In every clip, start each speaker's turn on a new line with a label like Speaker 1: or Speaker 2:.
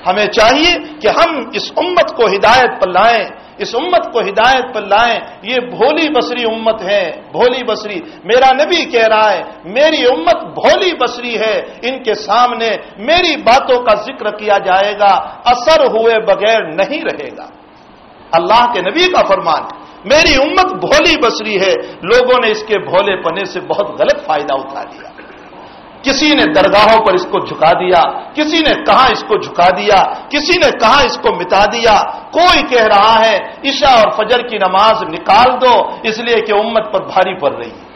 Speaker 1: ہمیں چاہیے کہ ہم اس امت کو ہدایت پر لائیں، اس امت کو ہدایت پر لائیں. یہ بھولی بصری امت ہے، بھولی بصری. میرا نبی کہہ رہا ہے میری امت بھولی بصری ہے، ان کے سامنے میری باتوں کا ذکر کیا جائے گا، اثر ہوئے بغیر نہیں رہے گا. اللہ کے نبی کا فرمان، میری امت بھولی بصری ہے. لوگوں نے اس کے بھولے پنے سے بہت غلط فائدہ اٹھا لیا. کسی نے درگاہوں پر اس کو جھکا دیا، کسی نے کہا اس کو جھکا دیا، کسی نے کہا اس کو مٹا دیا. کوئی کہہ رہا ہے عشاء اور فجر کی نماز نکال دو اس لیے کہ امت پر بھاری پڑ رہی ہے.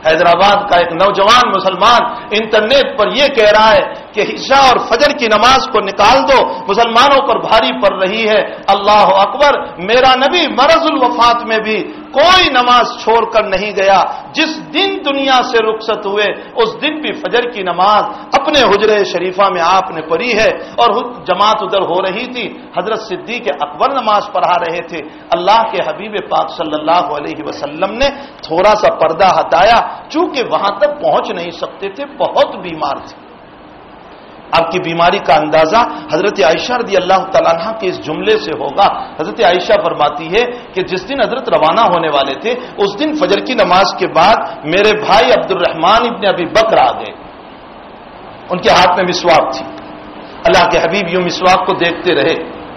Speaker 1: حیدرآباد کا ایک نوجوان مسلمان انٹرنیٹ پر یہ کہہ رہا ہے کہ عشاء اور فجر کی نماز کو نکال دو، مسلمانوں پر بھاری پڑ رہی ہے. اللہ اکبر. میرا نبی مرض الوفات میں بھی کوئی نماز چھوڑ کر نہیں گیا. جس دن دنیا سے رخصت ہوئے اس دن بھی فجر کی نماز اپنے حجرے شریفہ میں آپ نے پڑھی ہے، اور جماعت ادھر ہو رہی تھی. حضرت صدیق اکبر نماز پڑھا رہے تھے. اللہ کے حبیب پاک صلی اللہ علیہ وسلم نے تھوڑا سا پردہ ہٹایا، چونکہ وہاں تک پہنچ نہیں سکتے تھے، بہت بیمار تھے. آپ کی بیماری کا اندازہ حضرت عائشہ رضی اللہ تعالیٰ عنہ کے اس جملے سے ہوگا. حضرت عائشہ فرماتی ہے کہ جس دن حضرت روانہ ہونے والے تھے اس دن فجر کی نماز کے بعد میرے بھائی عبد الرحمن ابن ابی بکر آ گئے. ان کے ہاتھ میں مسواک تھی. اللہ کے حبیب یوں مسواک کو دیکھتے رہے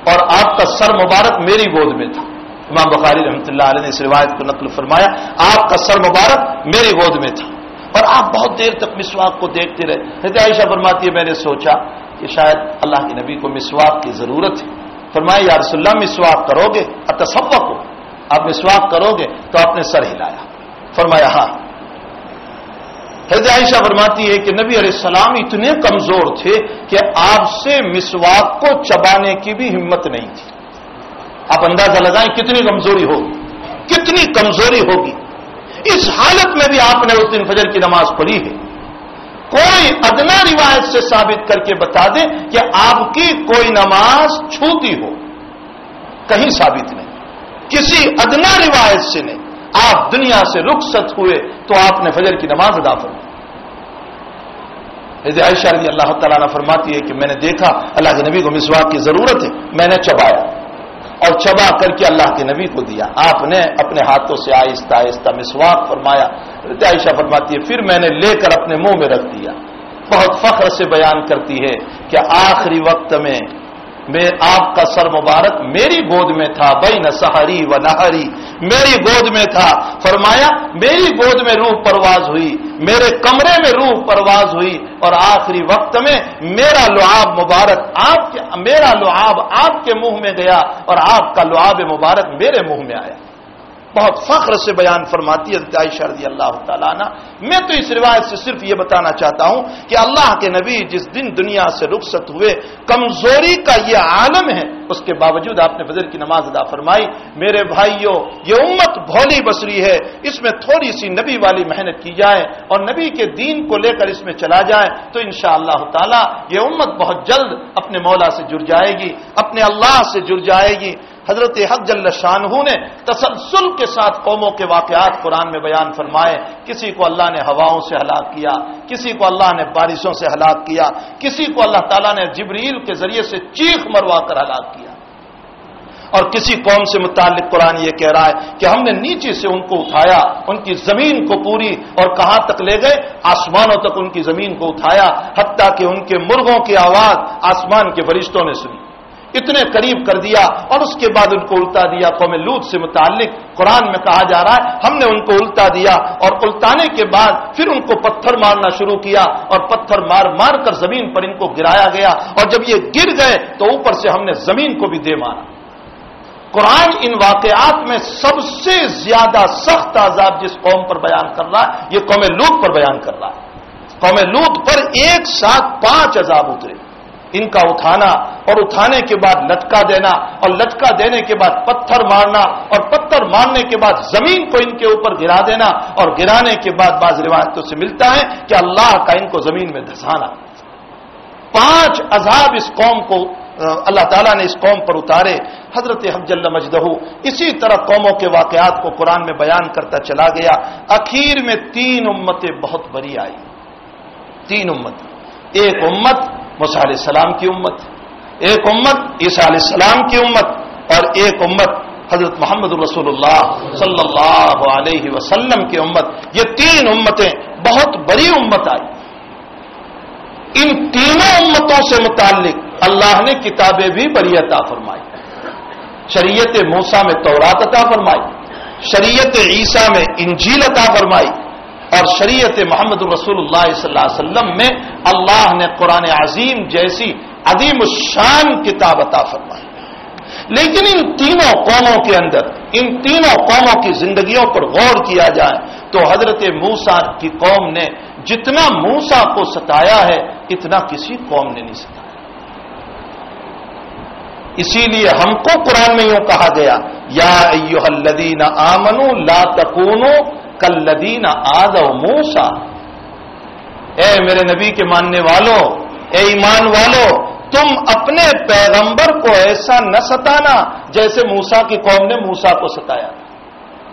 Speaker 1: اور آپ کا سر مبارک میری گود میں تھا. امام بخاری رحمۃ اللہ علیہ نے اس روایت کو نقل فرمایا، آپ کا سر مبارک میری گود میں تھا اور آپ بہت دیر تک مسواک کو دیکھتے رہے. حضرت عائشہ فرماتی ہے میں نے سوچا کہ شاید اللہ کے نبی کو مسواک کی ضرورت ہے. فرمایا یا رسول اللہ مسواک کرو گے؟ اتصوقو، آپ مسواک کرو گے؟ تو آپ نے سر ہلایا. فرمایا ہاں. حضرت عائشہ فرماتی ہے کہ نبی علیہ السلام اتنے کمزور تھے کہ آپ سے مسواک کو چبانے کی بھی ہمت نہیں تھی. آپ اندازہ لگائیں کتنی کمزوری ہوگی، کتنی کمزوری ہوگی. اس حالت میں بھی آپ نے اس دن فجر کی نماز پڑھی ہے. کوئی ادنا روایت سے ثابت کر کے بتا دے کہ آپ کی کوئی نماز چھوٹی ہو، کہیں ثابت نہیں، کسی ادنا روایت سے نہیں. آپ دنیا سے رخصت ہوئے تو آپ نے فجر کی نماز ادا فرمائی. حضرت عائشہ رضی اللہ تعالیٰ عنہ فرماتی ہے کہ میں نے دیکھا اللہ کے نبی کو مسواک کی ضرورت ہے، میں نے چبایا اور چبا کر کے اللہ کے نبی کو دیا. آپ نے اپنے ہاتھوں سے آہستہ آہستہ مسواک فرمایا. عائشہ فرماتی ہے پھر میں نے لے کر اپنے منہ میں رکھ دیا. بہت فخر سے بیان کرتی ہے کہ آخری وقت میں آپ کا سر مبارک میری گود میں تھا، بین سحری و نہری، میری گود میں تھا. فرمایا میری گود میں روح پرواز ہوئی، میرے کمرے میں روح پرواز ہوئی، اور آخری وقت میں میرا لعاب مبارک میرا لعاب آپ کے منہ میں گیا اور آپ کا لعاب مبارک میرے منہ میں آیا. بہت فخر سے بیان فرماتی ہے عائشہ رضی اللہ تعالیٰ عنہ. میں تو اس روایت سے صرف یہ بتانا چاہتا ہوں کہ اللہ کے نبی جس دن دنیا سے رخصت ہوئے کمزوری کا یہ عالم ہے، اس کے باوجود آپ نے فجر کی نماز ادا فرمائی. میرے بھائیوں، یہ امت بھولی بصری ہے، اس میں تھوڑی سی نبی والی محنت کی جائے اور نبی کے دین کو لے کر اس میں چلا جائے تو انشاءاللہ تعالی یہ امت بہت جلد اپنے مولا سے جڑ جائے گی، اپنے اللہ سے جڑ جائے گی. حضرت حق جل شانہ نے تسلسل کے ساتھ قوموں کے واقعات قرآن میں بیان فرمائے. کسی کو اللہ نے ہواؤں سے ہلاک کیا، کسی کو اللہ نے بارشوں سے ہلاک کیا، کسی کو اللہ تعالیٰ نے جبریل کے ذریعے سے چیخ مروا کر ہلاک کیا. اور کسی قوم سے متعلق قرآن یہ کہہ رہا ہے کہ ہم نے نیچے سے ان کو اٹھایا، ان کی زمین کو پوری، اور کہاں تک لے گئے؟ آسمانوں تک ان کی زمین کو اٹھایا، حتیٰ کہ ان کے مرغوں کی آواز آسمان کے فرشتوں نے سنی، اتنے قریب کر دیا، اور اس کے بعد ان کو الٹا دیا. قوم لوط سے متعلق قرآن میں کہا جا رہا ہے ہم نے ان کو الٹا دیا، اور الٹانے کے بعد پھر ان کو پتھر مارنا شروع کیا، اور پتھر مار مار کر زمین پر ان کو گرایا گیا، اور جب یہ گر گئے تو اوپر سے ہم نے زمین کو بھی دے مارا. قرآن ان واقعات میں سب سے زیادہ سخت عذاب جس قوم پر بیان کر رہا ہے یہ قوم لوط پر بیان کر رہا ہے. قوم لوط پر ایک ساتھ 5 عذاب اترے. ان کا اٹھانا اور اٹھانے کے بعد لٹکا دینا اور لٹکا دینے کے بعد پتھر مارنا اور پتھر مارنے کے بعد زمین کو ان کے اوپر گرا دینا اور گرانے کے بعد بعض روایتوں سے ملتا ہے کہ اللہ کا ان کو زمین میں دھسانا. 5 عذاب اس قوم کو اللہ تعالیٰ نے اس قوم پر اتارے. حضرت حق جل مجدہ اسی طرح قوموں کے واقعات کو قرآن میں بیان کرتا چلا گیا. اخیر میں 3 امتیں بہت بری آئی. 3 امت. ایک امت موسیٰ علیہ السلام کی امت، ایک امت عیسیٰ علیہ السلام کی امت، اور ایک امت حضرت محمد رسول اللہ صلی اللہ علیہ وسلم کی امت. یہ تین امتیں بہت بڑی امت آئی. ان تینوں امتوں سے متعلق اللہ نے کتابیں بھی بڑی عطا فرمائی. شریعت موسیٰ میں تورات عطا فرمائی، شریعت عیسیٰ میں انجیل عطا فرمائی، اور شریعت محمد رسول اللہ صلی اللہ علیہ وسلم میں اللہ نے قرآن عظیم جیسی عظیم الشان کتاب عطا فرمائی. لیکن ان تینوں قوموں کے اندر، ان تینوں قوموں کی زندگیوں پر غور کیا جائے تو حضرت موسیٰ کی قوم نے جتنا موسیٰ کو ستایا ہے اتنا کسی قوم نے نہیں ستایا. اسی لیے ہم کو قرآن میں یوں کہا گیا، یا ایھا الذین آمنوا لا تکونوا کالذین آذوا موسیٰ. اے میرے نبی کے ماننے والوں، اے ایمان والوں، تم اپنے پیغمبر کو ایسا نہ ستانا جیسے موسیٰ کی قوم نے موسیٰ کو ستایا.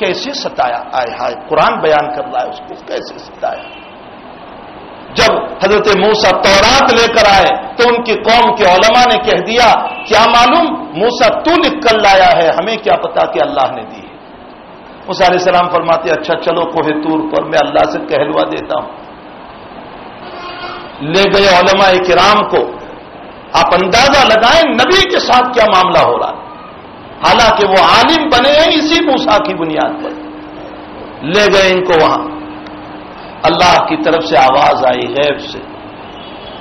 Speaker 1: کیسے ستایا؟ آئے ہائے، قرآن بیان کر رہا ہے اس کو کیسے ستایا. جب حضرت موسیٰ تورات لے کر آئے تو ان کی قوم کے علماء نے کہہ دیا، کیا معلوم موسیٰ تو لکھ کر لایا ہے، ہمیں کیا پتا کہ اللہ نے دی ہے. موسیٰ علیہ السلام فرماتے اچھا چلو کوہ طور پر میں اللہ سے کہلوا دیتا ہوں. لے گئے علماء کرام کو. آپ اندازہ لگائیں نبی کے ساتھ کیا معاملہ ہو رہا ہے. حالانکہ وہ عالم بنے ہیں اسی موسیٰ کی بنیاد پر. لے گئے ان کو وہاں. اللہ کی طرف سے آواز آئی غیب سے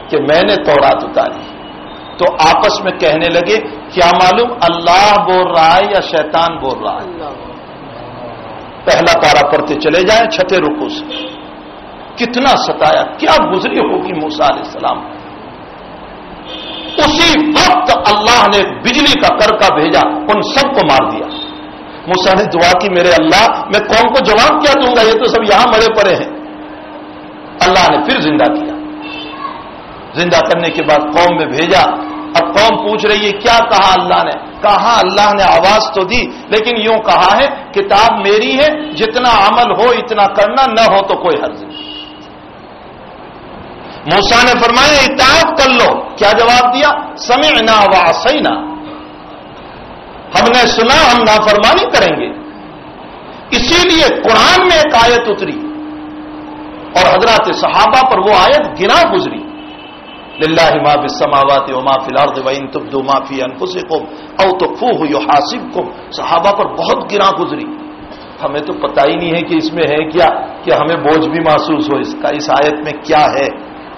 Speaker 1: کہ میں نے تورات اتاری. تو آپس میں کہنے لگے کیا معلوم اللہ بول رہا ہے یا شیطان بول رہا ہے. پہلا پارا پڑھتے چلے جائیں چھٹے رکوع سے. کتنا ستایا، کیا گزری ہوگی موسیٰ علیہ السلام. اسی وقت اللہ نے بجلی کا کرکا بھیجا، ان سب کو مار دیا. موسیٰ نے دعا کی میرے اللہ میں قوم کو جواب کیا دوں گا، یہ تو سب یہاں مرے پڑے ہیں. اللہ نے پھر زندہ کیا. زندہ کرنے کے بعد قوم میں بھیجا. اب قوم پوچھ رہی ہے کیا کہا اللہ نے. کہا اللہ نے آواز تو دی لیکن یوں کہا ہے کتاب میری ہے، جتنا عمل ہو اتنا کرنا، نہ ہو تو کوئی حرج نہیں. موسیٰ نے فرمایا اطاعت کر لو. کیا جواب دیا؟ سمعنا وعصینا. ہم نے سنا، ہم نافرمانی کریں گے. اسی لیے قرآن میں ایک آیت اتری اور حضرات صحابہ پر وہ آیت گنا گزری، للہ ما فی السماوات وما فی الارض وان تبدوا ما فی انفسکم او تخفوہ یحاسبکم. صحابہ پر بہت گنا گزری. ہمیں تو پتہ ہی نہیں ہے کہ اس میں ہے کیا، کہ ہمیں بوجھ بھی محسوس ہو اس کا، اس آیت میں کیا ہے.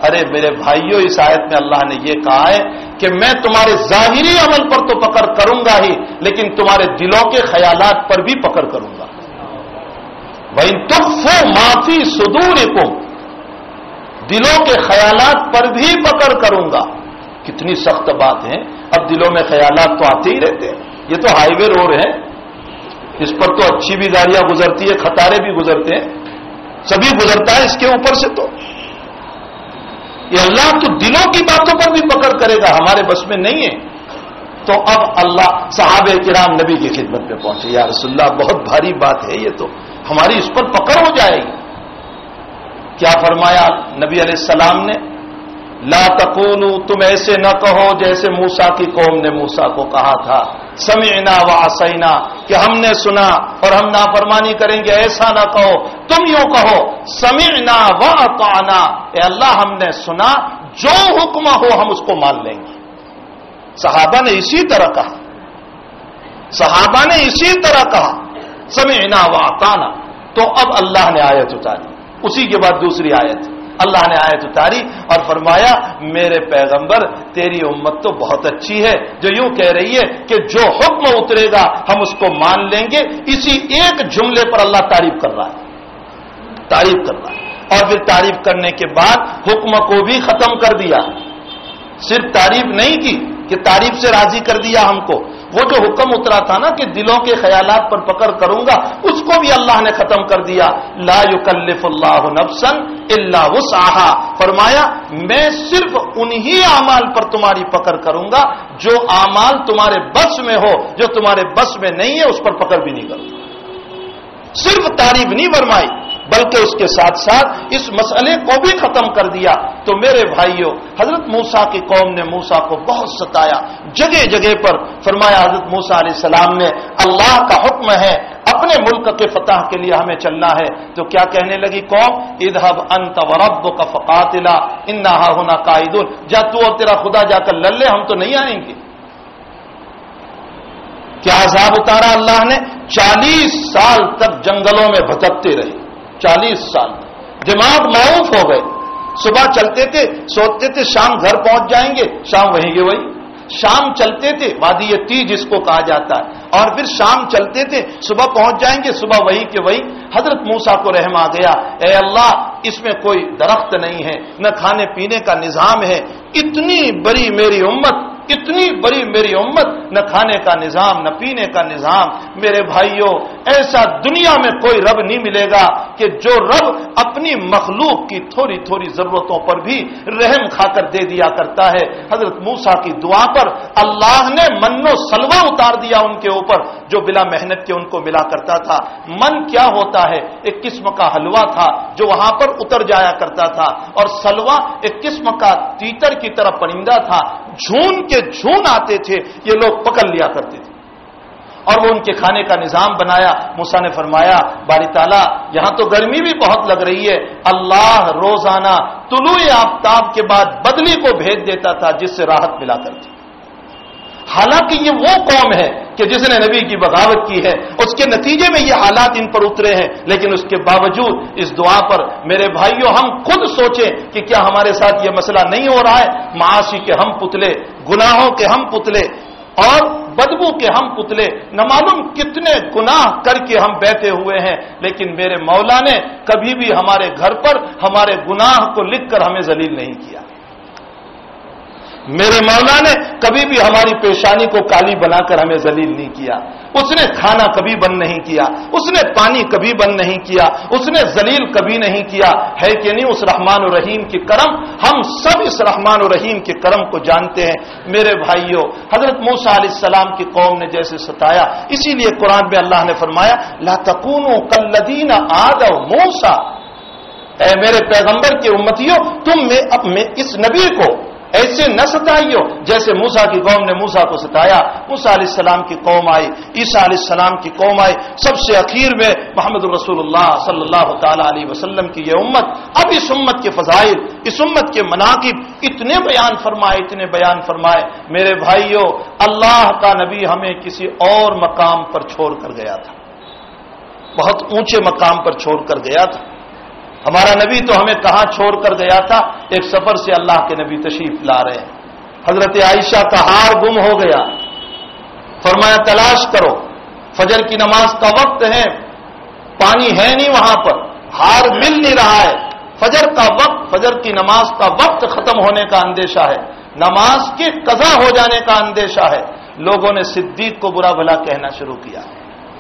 Speaker 1: ارے میرے بھائیوں، اس آیت میں اللہ نے یہ کہا ہے کہ میں تمہارے ظاہری عمل پر تو پکڑ کروں گا ہی، لیکن تمہارے دلوں کے خیالات پر بھی پکڑ کروں گا. وَإِن تُخْفُوا مَا فِي صُدُورِكُمْ، دلوں کے خیالات پر بھی پکڑ کروں گا. کتنی سخت بات ہے. اب دلوں میں خیالات تو آتے ہی رہتے ہیں. یہ تو ہائی وے روڈ ہے، اس پر تو اچھی بھی گاڑیاں گزرتی ہے، خطارے بھی گزرتے ہیں، سبھی گزرتا ہے اس کے اوپر سے. تو یہ اللہ تو دلوں کی باتوں پر بھی پکڑ کرے گا، ہمارے بس میں نہیں ہے. تو اب اللہ، صحابہ کرام نبی کی خدمت میں پہنچے. یا رسول اللہ بہت بھاری بات ہے یہ تو، ہماری اس پر پکڑ ہو جائے گی. کیا فرمایا نبی علیہ السلام نے؟ لا تقولوا، تم ایسے نہ کہو جیسے موسیٰ کی قوم نے موسیٰ کو کہا تھا سمعنا وعصینا، کہ ہم نے سنا اور ہم نافرمانی کریں گے. ایسا نہ کہو، تم یوں کہو سمعنا واطعنا، اے اللہ ہم نے سنا، جو حکم ہو ہم اس کو مان لیں گے. صحابہ نے اسی طرح کہا، صحابہ نے اسی طرح کہا سمعنا واطعنا. تو اب اللہ نے آیت اتاری. اسی کے بعد دوسری آیت اللہ نے آیت اتاری اور فرمایا میرے پیغمبر تیری امت تو بہت اچھی ہے جو یوں کہہ رہی ہے کہ جو حکم اترے گا ہم اس کو مان لیں گے. اسی ایک جملے پر اللہ تعریف کر رہا ہے، تعریف کر رہا ہے. اور پھر تعریف کرنے کے بعد حکم کو بھی ختم کر دیا. صرف تعریف نہیں کی کہ تعریف سے راضی کر دیا ہم کو، وہ جو حکم اترا تھا نا کہ دلوں کے خیالات پر پکڑ کروں گا، اس کو بھی اللہ نے ختم کر دیا. لا یکلف اللہ نفسا الا وسعها، فرمایا میں صرف انہی اعمال پر تمہاری پکڑ کروں گا جو اعمال تمہارے بس میں ہو، جو تمہارے بس میں نہیں ہے اس پر پکڑ بھی نہیں کروں گا. صرف تعریف نہیں فرمائی بلکہ اس کے ساتھ ساتھ اس مسئلے کو بھی ختم کر دیا. تو میرے بھائیوں، حضرت موسیٰ کی قوم نے موسیٰ کو بہت ستایا، جگہ جگہ پر فرمایا حضرت موسیٰ علیہ السلام نے اللہ کا حکم ہے اپنے ملک کے فتح کے لیے ہمیں چلنا ہے. تو کیا کہنے لگی قوم؟ اذهب انت وربك فقاتلا انا هاهنا قاعدون. جا تو اور تیرا خدا جا کر لڑ لے، ہم تو نہیں آئیں گے. کیا عذاب اتارا اللہ نے؟ 40 سال تک جنگلوں میں بھٹکتے رہے. 40 سال دماغ معروف ہو گئے. صبح چلتے تھے، سوچتے تھے شام گھر پہنچ جائیں گے، شام وہیں کے وہی. شام چلتے تھے، وادی تی جس کو کہا جاتا ہے، اور پھر شام چلتے تھے، صبح پہنچ جائیں گے، صبح وہی کے وہی. حضرت موسیٰ کو رحم آ گیا، اے اللہ اس میں کوئی درخت نہیں ہے، نہ کھانے پینے کا نظام ہے. اتنی بڑی میری امت، اتنی بڑی میری امت، نہ کھانے کا نظام نہ پینے کا نظام. میرے بھائیوں، ایسا دنیا میں کوئی رب نہیں ملے گا کہ جو رب اپنی مخلوق کی تھوڑی تھوڑی ضرورتوں پر بھی رحم کھا کر دے دیا کرتا ہے. حضرت موسیٰ کی دعا پر اللہ نے من و سلوہ اتار دیا ان کے اوپر، جو بلا محنت کے ان کو ملا کرتا تھا. من کیا ہوتا ہے؟ ایک قسم کا حلوہ تھا جو وہاں پر اتر جایا کرتا تھا، اور سلوہ ایک قسم کا تیتر کی طرح پرندہ تھا. جھون کے جھون آتے تھے، یہ لوگ پکڑ لیا کرتے تھے اور وہ ان کے کھانے کا نظام بنایا. موسیٰ نے فرمایا باری تعالیٰ یہاں تو گرمی بھی بہت لگ رہی ہے. اللہ روزانہ طلوع آفتاب کے بعد بدلی کو بھیج دیتا تھا جس سے راحت ملا کرتی. حالانکہ یہ وہ قوم ہے کہ جس نے نبی کی بغاوت کی ہے، اس کے نتیجے میں یہ حالات ان پر اترے ہیں. لیکن اس کے باوجود اس دعا پر میرے بھائیوں ہم خود سوچیں کہ کیا ہمارے ساتھ یہ مسئلہ نہیں ہو رہا ہے؟ معاصی کے ہم پتلے، گناہوں کے ہم پتلے اور بدبو کے ہم پتلے، نہ معلوم کتنے گناہ کر کے ہم بیٹھے ہوئے ہیں. لیکن میرے مولا نے کبھی بھی ہمارے گھر پر ہمارے گناہ کو لکھ کر ہمیں ذلیل نہیں کیا. میرے مولا نے کبھی بھی ہماری پیشانی کو کالی بنا کر ہمیں ذلیل نہیں کیا. اس نے کھانا کبھی بند نہیں کیا، اس نے پانی کبھی بند نہیں کیا، اس نے ذلیل کبھی نہیں کیا. ہے کہ نہیں اس رحمان الرحیم کی کرم؟ ہم سب اس رحمان الرحیم کے کرم کو جانتے ہیں. میرے بھائیوں، حضرت موسیٰ علیہ السلام کی قوم نے جیسے ستایا، اسی لیے قرآن میں اللہ نے فرمایا لا تکونوا کالذین آذوا موسیٰ. اے میرے پیغمبر کے امتیوں، تم میں اس نبی کو ایسے نہ ستائیو جیسے موسیٰ کی قوم نے موسیٰ کو ستایا. موسیٰ علیہ السلام کی قوم آئی، عیسیٰ علیہ السلام کی قوم آئی، سب سے اخیر میں محمد رسول اللہ صلی اللہ تعالی علیہ وسلم کی یہ امت. اب اس امت کے فضائل، اس امت کے مناقب اتنے بیان فرمائے، اتنے بیان فرمائے. میرے بھائیوں، اللہ کا نبی ہمیں کسی اور مقام پر چھوڑ کر گیا تھا، بہت اونچے مقام پر چھوڑ کر گیا تھا. ہمارا نبی تو ہمیں کہاں چھوڑ کر گیا تھا؟ ایک سفر سے اللہ کے نبی تشریف لا رہے ہیں. حضرت عائشہ کا ہار گم ہو گیا. فرمایا تلاش کرو، فجر کی نماز کا وقت ہے، پانی ہے نہیں وہاں پر، ہار مل نہیں رہا ہے. فجر کا وقت، فجر کی نماز کا وقت ختم ہونے کا اندیشہ ہے، نماز کے قضا ہو جانے کا اندیشہ ہے. لوگوں نے صدیق کو برا بھلا کہنا شروع کیا.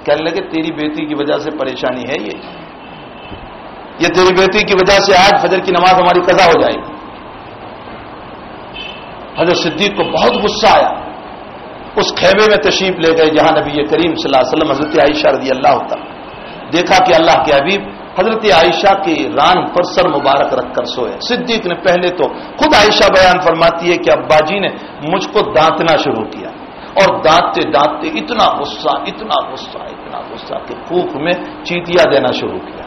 Speaker 1: کہنے لگے تیری بیٹی کی وجہ سے پریشانی ہے، یہ تیری بیٹی کی وجہ سے آج فجر کی نماز ہماری قضا ہو جائے گی. حضرت صدیق کو بہت غصہ آیا. اس خیمے میں تشریف لے گئے جہاں نبی کریم صلی اللہ علیہ وسلم حضرت عائشہ رضی اللہ تعالی. دیکھا کہ اللہ کے حبیب حضرت عائشہ کی ران پر سر مبارک رکھ کر سوئے. صدیق نے پہلے تو خود عائشہ بیان فرماتی ہے کہ ابا جی نے مجھ کو دانتنا شروع کیا، اور دانتتے دانتتے اتنا غصہ اتنا غصہ اتنا غصہ کہ کوکھ میں چیتیاں دینا شروع کیا.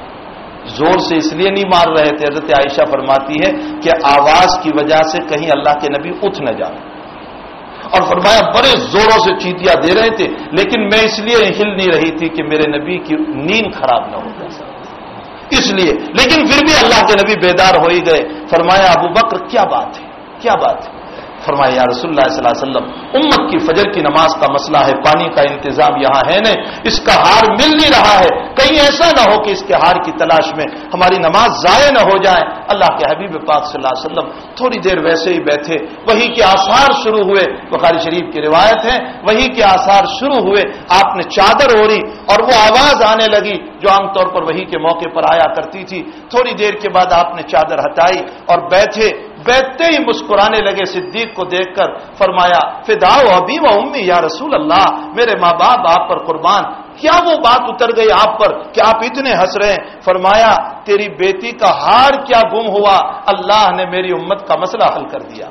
Speaker 1: زور سے اس لیے نہیں مار رہے تھے، حضرت عائشہ فرماتی ہے کہ آواز کی وجہ سے کہیں اللہ کے نبی اٹھ نہ جائے، اور فرمایا بڑے زوروں سے چیتیاں دے رہے تھے، لیکن میں اس لیے ہل نہیں رہی تھی کہ میرے نبی کی نیند خراب نہ ہو جائے اس لیے. لیکن پھر بھی اللہ کے نبی بیدار ہو ہی گئے. فرمایا ابو بکر کیا بات ہے، کیا بات ہے؟ فرمایا یا رسول اللہ صلی اللہ علیہ وسلم، امت کی فجر کی نماز کا مسئلہ ہے، پانی کا انتظام یہاں ہے نہیں، اس کا ہار مل نہیں رہا ہے، کہیں ایسا نہ ہو کہ اس کے ہار کی تلاش میں ہماری نماز ضائع نہ ہو جائے. اللہ کے حبیب پاک صلی اللہ علیہ وسلم تھوڑی دیر ویسے ہی بیٹھے، وہی کے آثار شروع ہوئے. بخاری شریف کی روایت ہے، وہی کے آثار شروع ہوئے. آپ نے چادر اوڑھی اور وہ آواز آنے لگی جو عام طور پر وہی کے موقع پر آیا کرتی تھی. تھوڑی دیر کے بعد آپ نے چادر ہٹائی اور بیٹھے. بیٹھتے ہی مسکرانے لگے صدیق کو دیکھ کر. فرمایا فداء ابی و امی یا رسول اللہ، میرے ماں باپ آپ پر قربان. کیا وہ بات اتر گئی آپ پر کہ آپ اتنے ہنس رہے ہیں؟ فرمایا تیری بیٹی کا ہار کیا گم ہوا، اللہ نے میری امت کا مسئلہ حل کر دیا.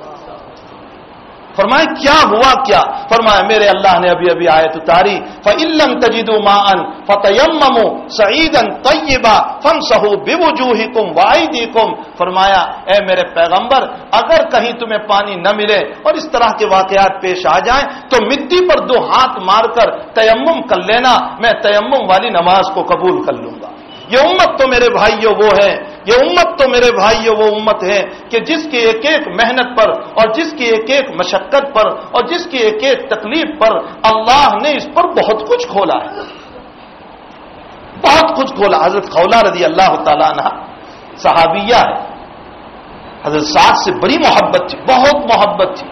Speaker 1: فرمایا کیا ہوا کیا؟ فرمایا میرے اللہ نے ابھی ابھی آیت اتاری فَإِن لَّمْ تَجِدُوا مَاءً فَتَيَمَّمُوا صَعِيدًا طَيِّبًا فَامْسَحُوا بِوُجُوهِكُمْ وَأَيْدِيكُمْ. فرمایا اے میرے پیغمبر، اگر کہیں تمہیں پانی نہ ملے اور اس طرح کے واقعات پیش آ جائیں تو مٹی پر 2 ہاتھ مار کر تیمم کر لینا، میں تیمم والی نماز کو قبول کر لوں گا. یہ امت تو میرے بھائیوں وہ ہے، یہ امت تو میرے بھائیوں وہ امت ہے کہ جس کی ایک ایک محنت پر اور جس کی ایک ایک مشقت پر اور جس کی ایک ایک تکلیف پر اللہ نے اس پر بہت کچھ کھولا ہے، بہت کچھ کھولا. حضرت خولہ رضی اللہ تعالیٰ عنہ صحابیہ ہے، حضرت سعد سے بڑی محبت تھی، بہت محبت تھی.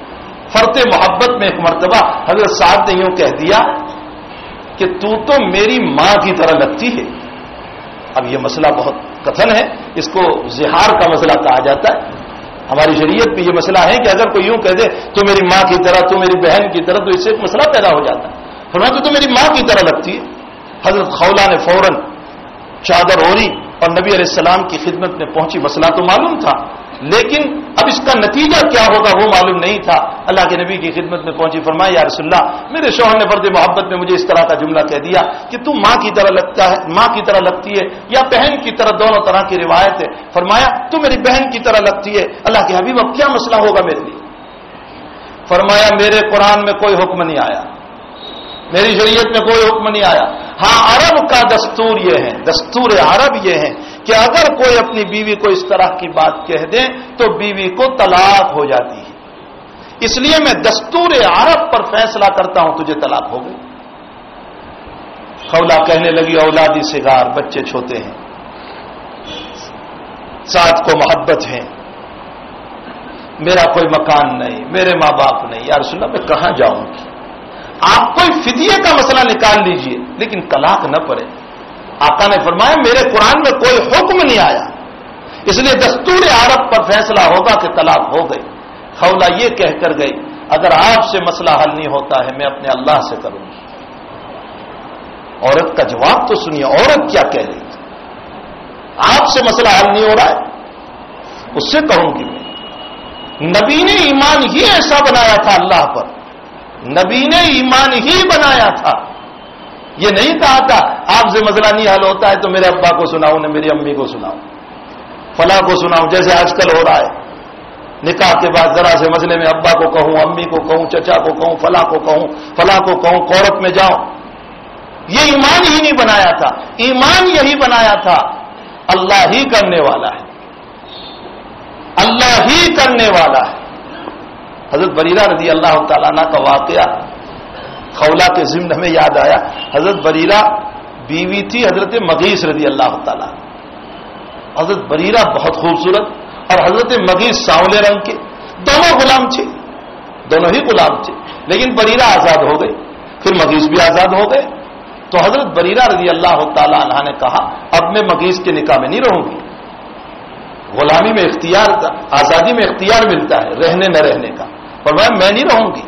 Speaker 1: فرط محبت میں ایک مرتبہ حضرت سعد نے یوں کہہ دیا کہ تو میری ماں کی طرح لگتی ہے. اب یہ مسئلہ بہت کتھن ہے، اس کو زہار کا مسئلہ کہا جاتا ہے. ہماری شریعت میں یہ مسئلہ ہے کہ اگر کوئی یوں کہہ دے تو میری ماں کی طرح، تو میری بہن کی طرح، تو اس سے ایک مسئلہ پیدا ہو جاتا ہے. فرمایا تو میری ماں کی طرح لگتی ہے. حضرت خولہ نے فوراً چادر اوڑھی اور نبی علیہ السلام کی خدمت میں پہنچی. مسئلہ تو معلوم تھا لیکن اب اس کا نتیجہ کیا ہوگا وہ معلوم نہیں تھا. اللہ کے نبی کی خدمت میں پہنچی. فرمایا یا رسول اللہ، میرے شوہر نے فرد محبت میں مجھے اس طرح کا جملہ کہہ دیا کہ تو ماں کی طرح لگتا ہے، ماں کی طرح لگتی ہے یا بہن کی طرح، دونوں طرح کی روایت ہے. فرمایا تو میری بہن کی طرح لگتی ہے. اللہ کے حبیب اب کیا مسئلہ ہوگا میرے لیے؟ فرمایا میرے قرآن میں کوئی حکم نہیں آیا، میری شریعت میں کوئی حکم نہیں آیا. ہاں عرب کا دستور یہ ہے، دستور عرب یہ ہے کہ اگر کوئی اپنی بیوی کو اس طرح کی بات کہہ دے تو بیوی کو طلاق ہو جاتی ہے. اس لیے میں دستور عرب پر فیصلہ کرتا ہوں، تجھے طلاق ہو گئی. خولہ کہنے لگی اولادی صغار، بچے چھوٹے ہیں، ساتھ کو محبت ہے، میرا کوئی مکان نہیں، میرے ماں باپ نہیں، یا رسول اللہ میں کہاں جاؤں گی؟ آپ کوئی فدیے کا مسئلہ نکال لیجئے لیکن طلاق نہ پڑے. آقا نے فرمایا میرے قرآن میں کوئی حکم نہیں آیا، اس لیے دستور عرب پر فیصلہ ہوگا کہ طلاق ہو گئی. خولہ یہ کہہ کر گئی اگر آپ سے مسئلہ حل نہیں ہوتا ہے میں اپنے اللہ سے کروں گی. عورت کا جواب تو سنیے، عورت کیا کہہ رہی تھی. آپ سے مسئلہ حل نہیں ہو رہا ہے، اس سے کہوں گی میں. نبی نے ایمان ہی ایسا بنایا تھا اللہ پر، نبی نے ایمان ہی بنایا تھا. یہ نہیں کہا تھا آپ سے مسئلہ نہیں حل ہوتا ہے تو میرے ابا کو سناؤں نہ میری امی کو سناؤں، فلاں کو سناؤں، جیسے آج کل ہو رہا ہے. نکاح کے بعد ذرا سے مسئلے میں ابا کو کہوں، امی کو کہوں، چچا کو کہوں، فلاں کو کہوں، فلاں کو کہوں، کورٹ میں جاؤں. یہ ایمان ہی نہیں بنایا تھا. ایمان یہی بنایا تھا اللہ ہی کرنے والا ہے، اللہ ہی کرنے والا ہے. حضرت بریرہ رضی اللہ تعالیٰ عنہ کا واقعہ خولہ کے ضمن میں یاد آیا. حضرت بریرہ بیوی تھی حضرت مغیث رضی اللہ تعالیٰ. حضرت بریرہ بہت خوبصورت اور حضرت مغیث سانولے رنگ کے، دونوں غلام تھے، دونوں ہی غلام تھے. لیکن بریرہ آزاد ہو گئی، پھر مغیث بھی آزاد ہو گئے. تو حضرت بریرہ رضی اللہ تعالیٰ عنہ نے کہا اب میں مغیث کے نکاح میں نہیں رہوں گی. غلامی میں اختیار، آزادی میں اختیار ملتا ہے رہنے نہ رہنے کا، اور میں نہیں رہوں گی.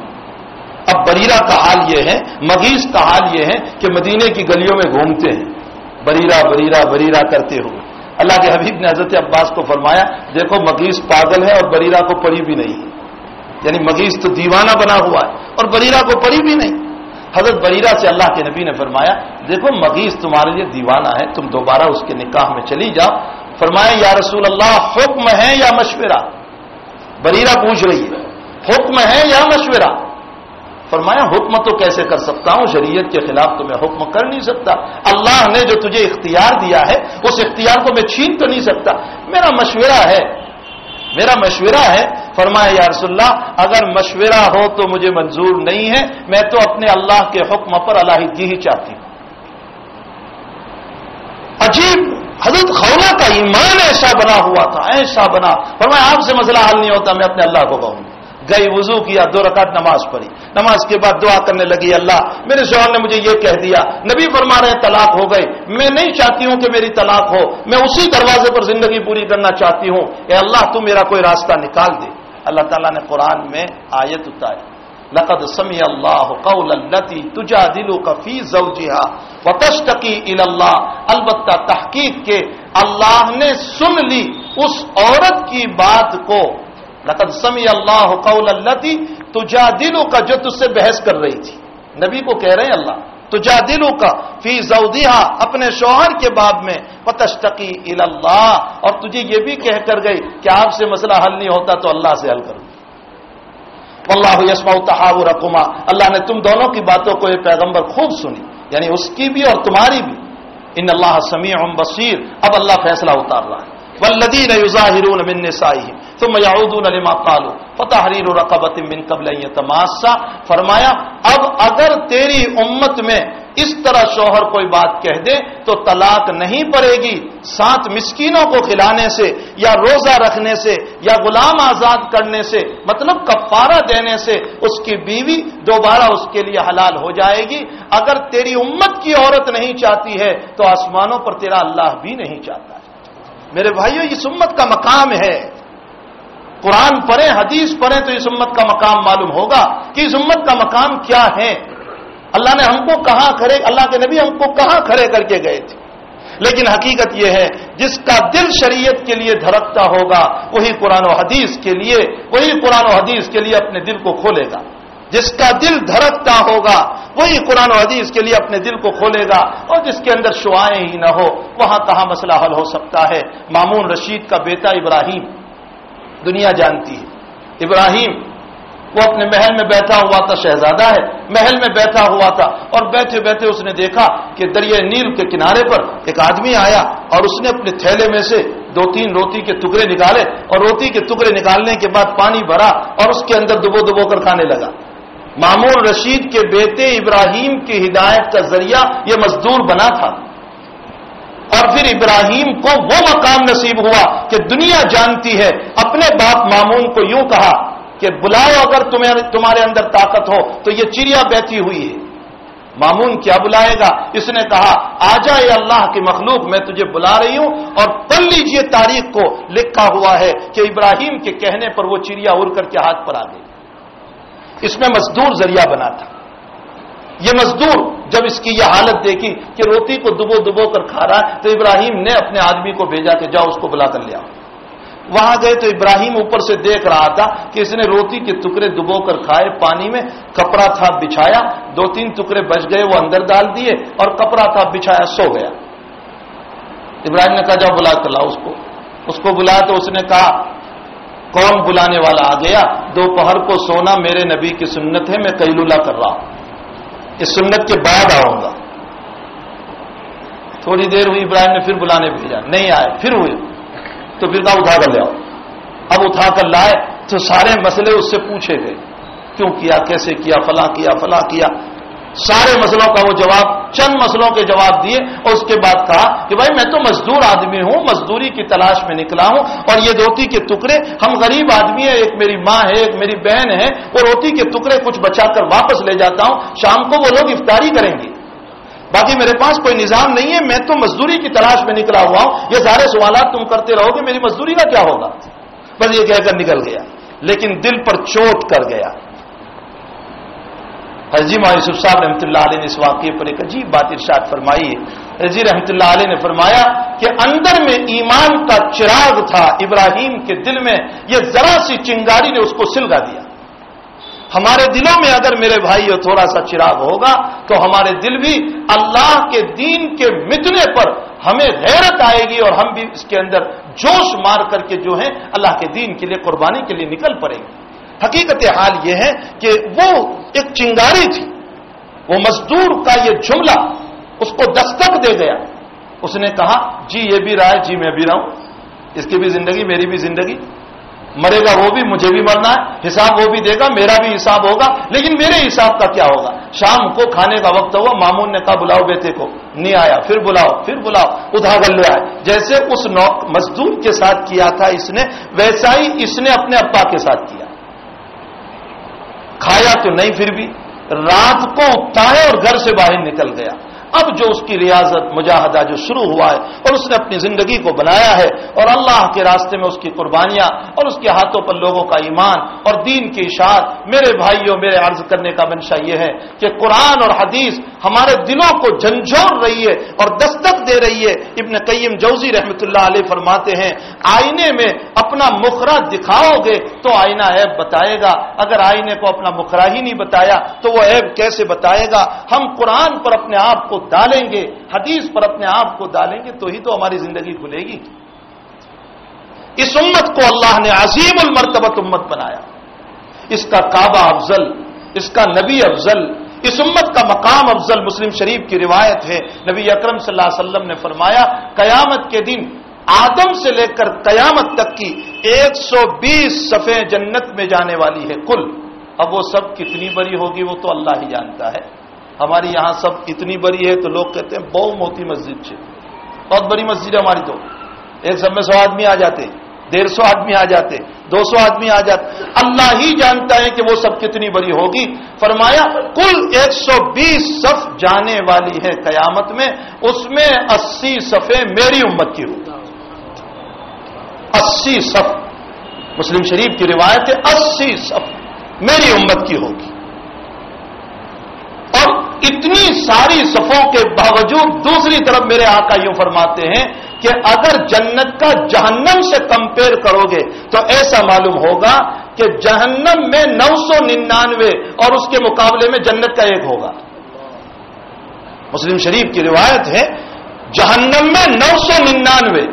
Speaker 1: اب بریرہ کا حال یہ ہے، مغیث کا حال یہ ہے کہ مدینے کی گلیوں میں گھومتے ہیں بریرہ بریرہ بریرہ کرتے ہوئے. اللہ کے حبیب نے حضرت عباس کو فرمایا دیکھو مغیث پاگل ہے اور بریرہ کو پڑی بھی نہیں ہے، یعنی مغیث تو دیوانہ بنا ہوا ہے اور بریرہ کو پڑی بھی نہیں. حضرت بریرہ سے اللہ کے نبی نے فرمایا دیکھو مغیث تمہارے لیے دیوانہ ہے، تم دوبارہ اس کے نکاح میں چلی جاؤ. فرمایا یا رسول اللہ حکم ہے یا مشورہ؟ بریرہ پوچھ رہی ہے حکم ہے یا مشورہ؟ فرمایا حکم تو کیسے کر سکتا ہوں، شریعت کے خلاف تو میں حکم کر نہیں سکتا. اللہ نے جو تجھے اختیار دیا ہے اس اختیار کو میں چھین تو نہیں سکتا. میرا مشورہ ہے، میرا مشورہ ہے. فرمایا یا رسول اللہ اگر مشورہ ہو تو مجھے منظور نہیں ہے، میں تو اپنے اللہ کے حکم پر علیحدگی ہی چاہتی ہوں. عجیب، حضرت خولہ کا ایمان ایسا بنا ہوا تھا، ایسا بنا. فرمایا آپ سے مسئلہ حل نہیں ہوتا میں اپنے اللہ کو کہوں. گئی وضو کیا 2 رکعت نماز پڑھی, نماز کے بعد دعا کرنے لگی, اللہ میرے شوہر نے مجھے یہ کہہ دیا, نبی فرما رہے ہیں طلاق ہو گئی, میں نہیں چاہتی ہوں کہ میری طلاق ہو, میں اسی دروازے پر زندگی پوری کرنا چاہتی ہوں, اے اللہ تو میرا کوئی راستہ نکال دے. اللہ تعالیٰ نے قرآن میں آیت اتاری, لقد سمع اللہ قول التی تجادلک فی زوجہا وتشتکی الی اللہ, البتہ تحقیق کے اللہ نے سن لی اس عورت کی بات کو. لقد سمع اللہ قول التی تجادلک, جو تجھ سے بحث کر رہی تھی, نبی کو کہہ رہے ہیں اللہ تجادلک فی زوجہا, اپنے شوہر کے باب میں, وتشتکی الی اللہ, اور تجھے یہ بھی کہہ کر گئی کہ آپ سے مسئلہ حل نہیں ہوتا تو اللہ سے حل کرو. واللہ یسمع تحاورکما, اللہ نے تم دونوں کی باتوں کو یہ پیغمبر خوب سنی, یعنی اس کی بھی اور تمہاری بھی. ان اللہ سمیع بصیر, اب اللہ فیصلہ اتار رہا ہے. والذین یظاہرون من نسائہم ثم یعودون لما قالوا فتحریر رقبۃ من قبل ان یتماسا, فرمایا اب اگر تیری امت میں اس طرح شوہر کوئی بات کہہ دے تو طلاق نہیں پڑے گی, 7 مسکینوں کو کھلانے سے یا روزہ رکھنے سے یا غلام آزاد کرنے سے, مطلب کفارہ دینے سے اس کی بیوی دوبارہ اس کے لیے حلال ہو جائے گی. اگر تیری امت کی عورت نہیں چاہتی ہے تو آسمانوں پر تیرا اللہ بھی نہیں چاہتا ہے. میرے بھائیو, اس امت کا مقام ہے, قرآن پڑھیں حدیث پڑھیں تو اس امت کا مقام معلوم ہوگا کہ اس امت کا مقام کیا ہے. اللہ نے ہم کو کہاں کھڑے, اللہ کے نبی ہم کو کہاں کھڑے کر کے گئے تھے. لیکن حقیقت یہ ہے جس کا دل شریعت کے لیے دھڑکتا ہوگا وہی قرآن و حدیث کے لیے اپنے دل کو کھولے گا. جس کا دل دھڑکتا ہوگا وہی قرآن و حدیث کے لیے اپنے دل کو کھولے گا, اور جس کے اندر شعائیں ہی نہ ہو وہاں کہاں مسئلہ حل ہو سکتا ہے. مامون رشید کا بیٹا ابراہیم, دنیا جانتی ہے, ابراہیم وہ اپنے محل میں بیٹھا ہوا تھا, شہزادہ ہے, محل میں بیٹھا ہوا تھا, اور بیٹھے بیٹھے اس نے دیکھا کہ دریائے نیل کے کنارے پر ایک آدمی آیا اور اس نے اپنے تھیلے میں سے 2-3 روٹی کے ٹکڑے نکالے, اور روٹی کے ٹکڑے نکالنے کے بعد پانی بھرا اور اس کے اندر دبو کر کھانے لگا. مامون رشید کے بیٹے ابراہیم کی ہدایت کا ذریعہ یہ مزدور بنا تھا, اور پھر ابراہیم کو وہ مقام نصیب ہوا کہ دنیا جانتی ہے. اپنے باپ مامون کو یوں کہا کہ بلاؤ اگر تمہارے اندر طاقت ہو تو یہ چڑیا بیٹھی ہوئی ہے. مامون کیا بلائے گا, اس نے کہا آجا اے اللہ کی مخلوق, میں تجھے بلا رہی ہوں, اور پڑھ لیجئے تاریخ کو, لکھا ہوا ہے کہ ابراہیم کے کہنے پر وہ چڑیا اڑ کر کے ہاتھ پر آ گئی. اس میں مزدور ذریعہ بنا تھا. یہ مزدور جب اس کی یہ حالت دیکھی کہ روٹی کو دبو کر کھا رہا ہے تو ابراہیم نے اپنے آدمی کو بھیجا کہ جاؤ اس کو بلا کر لیا. وہاں گئے تو ابراہیم اوپر سے دیکھ رہا تھا کہ اس نے روٹی کے ٹکڑے دبو کر کھائے, پانی میں کپڑا تھا بچھایا, 2-3 ٹکڑے بچ گئے وہ اندر ڈال دیے, اور کپڑا تھا بچھایا, سو گیا. ابراہیم نے کہا جاؤ بلا کر لاؤ اس کو بلایا تو اس نے کہا کون بلانے والا آ گیا, دوپہر کو سونا میرے نبی کی سنت ہے, میں قیلولہ کر رہا ہوں, اس سنت کے بعد آؤں گا. تھوڑی دیر ہوئی, ابراہیم نے پھر بلانے بھیجا, نہیں آئے, پھر ہوئے تو پھر کہا اٹھا کر لے آؤ. اب اٹھا کر لائے تو سارے مسئلے اس سے پوچھے گئے, کیوں کیا, کیسے کیا, فلاں کیا, سارے مسئلوں کا وہ جواب, چند مسئلوں کے جواب دیے, اور اس کے بعد کہا کہ بھائی میں تو مزدور آدمی ہوں, مزدوری کی تلاش میں نکلا ہوں, اور یہ روٹی کے ٹکڑے, ہم غریب آدمی ہیں, ایک میری ماں ہے, ایک میری بہن ہے, وہ روٹی کے ٹکڑے کچھ بچا کر واپس لے جاتا ہوں, شام کو وہ لوگ افطاری کریں گے, باقی میرے پاس کوئی نظام نہیں ہے, میں تو مزدوری کی تلاش میں نکلا ہوا ہوں, یہ سارے سوالات تم کرتے رہو گے, میری مزدوری کا کیا ہوگا. بس یہ کہہ کر نکل گیا, لیکن دل پر چوٹ کر گیا. حضرت مولانا یوسف صاحب رحمۃ اللہ علیہ نے اس واقعے پر ایک عجیب بات ارشاد فرمائی ہے. حضرت رحمۃ اللہ علیہ نے فرمایا کہ اندر میں ایمان کا چراغ تھا ابراہیم کے دل میں, یہ ذرا سی چنگاری نے اس کو سلگا دیا. ہمارے دلوں میں اگر میرے بھائی تھوڑا سا چراغ ہوگا تو ہمارے دل بھی اللہ کے دین کے مٹنے پر ہمیں غیرت آئے گی, اور ہم بھی اس کے اندر جوش مار کر کے جو ہے اللہ کے دین کے لیے, قربانی کے لیے نکل پڑیں گے. حقیقت حال یہ ہے کہ وہ ایک چنگاری تھی, وہ مزدور کا یہ جملہ اس کو دستک دے گیا. اس نے کہا جی یہ بھی رہا ہے, جی میں بھی رہا ہوں, اس کی بھی زندگی میری بھی زندگی, مرے گا وہ بھی, مجھے بھی مرنا ہے, حساب وہ بھی دے گا, میرا بھی حساب ہوگا, لیکن میرے حساب کا کیا ہوگا. شام کو کھانے کا وقت ہوا, مامون نے کہا بلاؤ بیٹے کو, نہیں آیا, پھر بلاؤ, اٹھا کر لے آئے. جیسے اس مزدور کے ساتھ کیا تھا اس نے, ویسا ہی اس نے اپنے ابا کے ساتھ کیا. کھایا تو نہیں پھر بھی، رات کو اٹھتا ہے اور گھر سے باہر نکل گیا۔ اب جو اس کی ریاضت مجاہدہ جو شروع ہوا ہے اور اس نے اپنی زندگی کو بنایا ہے اور اللہ کے راستے میں اس کی قربانیاں اور اس کے ہاتھوں پر لوگوں کا ایمان اور دین کی اشاعت، میرے بھائیوں میرے عرض کرنے کا منشا یہ ہے کہ قرآن اور حدیث ہمارے دلوں کو جھنجھوڑ رہی ہے اور دستک دے رہی ہے۔ ابن قیم جوزی رحمۃ اللہ علیہ فرماتے ہیں آئینے میں اپنا مخرہ دکھاؤ گے تو آئینہ عیب بتائے گا، اگر آئینے کو اپنا مخرہ ہی نہیں بتایا تو وہ عیب کیسے بتائے گا؟ ہم قرآن پر اپنے آپ کو ڈالیں گے، حدیث پر اپنے آپ کو ڈالیں گے تو ہی تو ہماری زندگی کھلے گی۔ اس امت کو اللہ نے عظیم المرتبت امت بنایا، اس کا کعبہ افضل، اس کا نبی افضل، اس امت کا مقام افضل۔ مسلم شریف کی روایت ہے نبی اکرم صلی اللہ علیہ وسلم نے فرمایا قیامت کے دن آدم سے لے کر قیامت تک کی 120 صفیں جنت میں جانے والی ہے کل۔ اب وہ سب کتنی بڑی ہوگی وہ تو اللہ ہی جانتا ہے۔ ہماری یہاں سب اتنی بڑی ہے تو لوگ کہتے ہیں بہو موتی مسجد سے، بہت بڑی مسجد ہے ہماری، تو ایک سب میں 100 آدمی آ جاتے، 150 آدمی آ جاتے، 200 آدمی آ جاتے، اللہ ہی جانتا ہے کہ وہ سب کتنی بڑی ہوگی۔ فرمایا کل 120 صف جانے والی ہے قیامت میں، اس میں 80 صفیں میری امت کی ہوگی۔ 80 صف، مسلم شریف کی روایت ہے 80 صف میری امت کی ہوگی۔ اور اتنی ساری صفوں کے باوجود دوسری طرف میرے آقا یوں فرماتے ہیں کہ اگر جنت کا جہنم سے کمپیئر کرو گے تو ایسا معلوم ہوگا کہ جہنم میں 999 اور اس کے مقابلے میں جنت کا ایک ہوگا۔ مسلم شریف کی روایت ہے جہنم میں 999،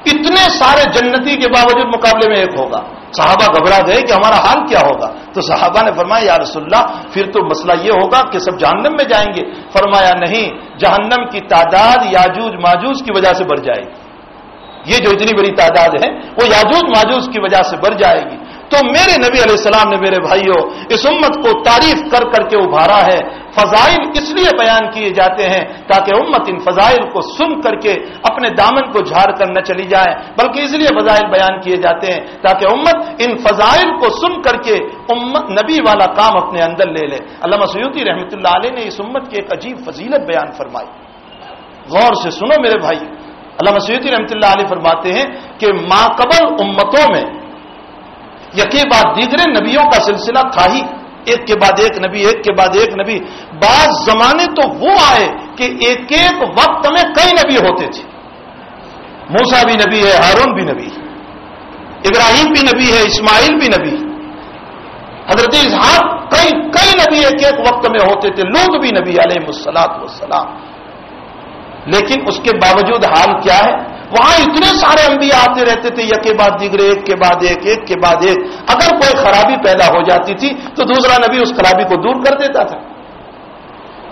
Speaker 1: اتنے سارے جنتی کے باوجود مقابلے میں ایک ہوگا۔ صحابہ گھبرا گئے کہ ہمارا حال کیا ہوگا؟ تو صحابہ نے فرمایا یا رسول اللہ پھر تو مسئلہ یہ ہوگا کہ سب جہنم میں جائیں گے۔ فرمایا نہیں، جہنم کی تعداد یاجوج ماجوج کی وجہ سے بڑھ جائے گی۔ یہ جو اتنی بڑی تعداد ہے وہ یاجوج ماجوج کی وجہ سے بڑھ جائے گی۔ تو میرے نبی علیہ السلام نے میرے بھائیوں اس امت کو تعریف کر کر کے ابھارا ہے۔ فضائل اس لیے بیان کیے جاتے ہیں تاکہ امت ان فضائل کو سن کر کے اپنے دامن کو جھاڑ کر نہ چلی جائے، بلکہ اس لیے فضائل بیان کیے جاتے ہیں تاکہ امت ان فضائل کو سن کر کے امت نبی والا کام اپنے اندر لے لے۔ علامہ سیوطی رحمۃ اللہ علیہ نے اس امت کی ایک عجیب فضیلت بیان فرمائی، غور سے سنو میرے بھائی۔ علامہ سیوطی رحمۃ اللہ علیہ فرماتے ہیں کہ ماقبل امتوں میں یکی بعد دیگرے نبیوں کا سلسلہ تھا ہی، ایک کے بعد ایک نبی، ایک کے بعد ایک نبی۔ بعض زمانے تو وہ آئے کہ ایک ایک وقت میں کئی نبی ہوتے تھے۔ موسیٰ بھی نبی ہے، ہارون بھی نبی، ابراہیم بھی نبی ہے، اسماعیل بھی نبی، حضرت اسحاق، کئی نبی ایک ایک وقت میں ہوتے تھے، لوط بھی نبی علیہ الصلوۃ والسلام۔ لیکن اس کے باوجود حال کیا ہے؟ وہاں اتنے سارے انبیاء آتے رہتے تھے، یک کے بعد دیگرے، ایک کے بعد ایک، ایک کے بعد ایک۔ اگر کوئی خرابی پیدا ہو جاتی تھی تو دوسرا نبی اس خرابی کو دور کر دیتا تھا۔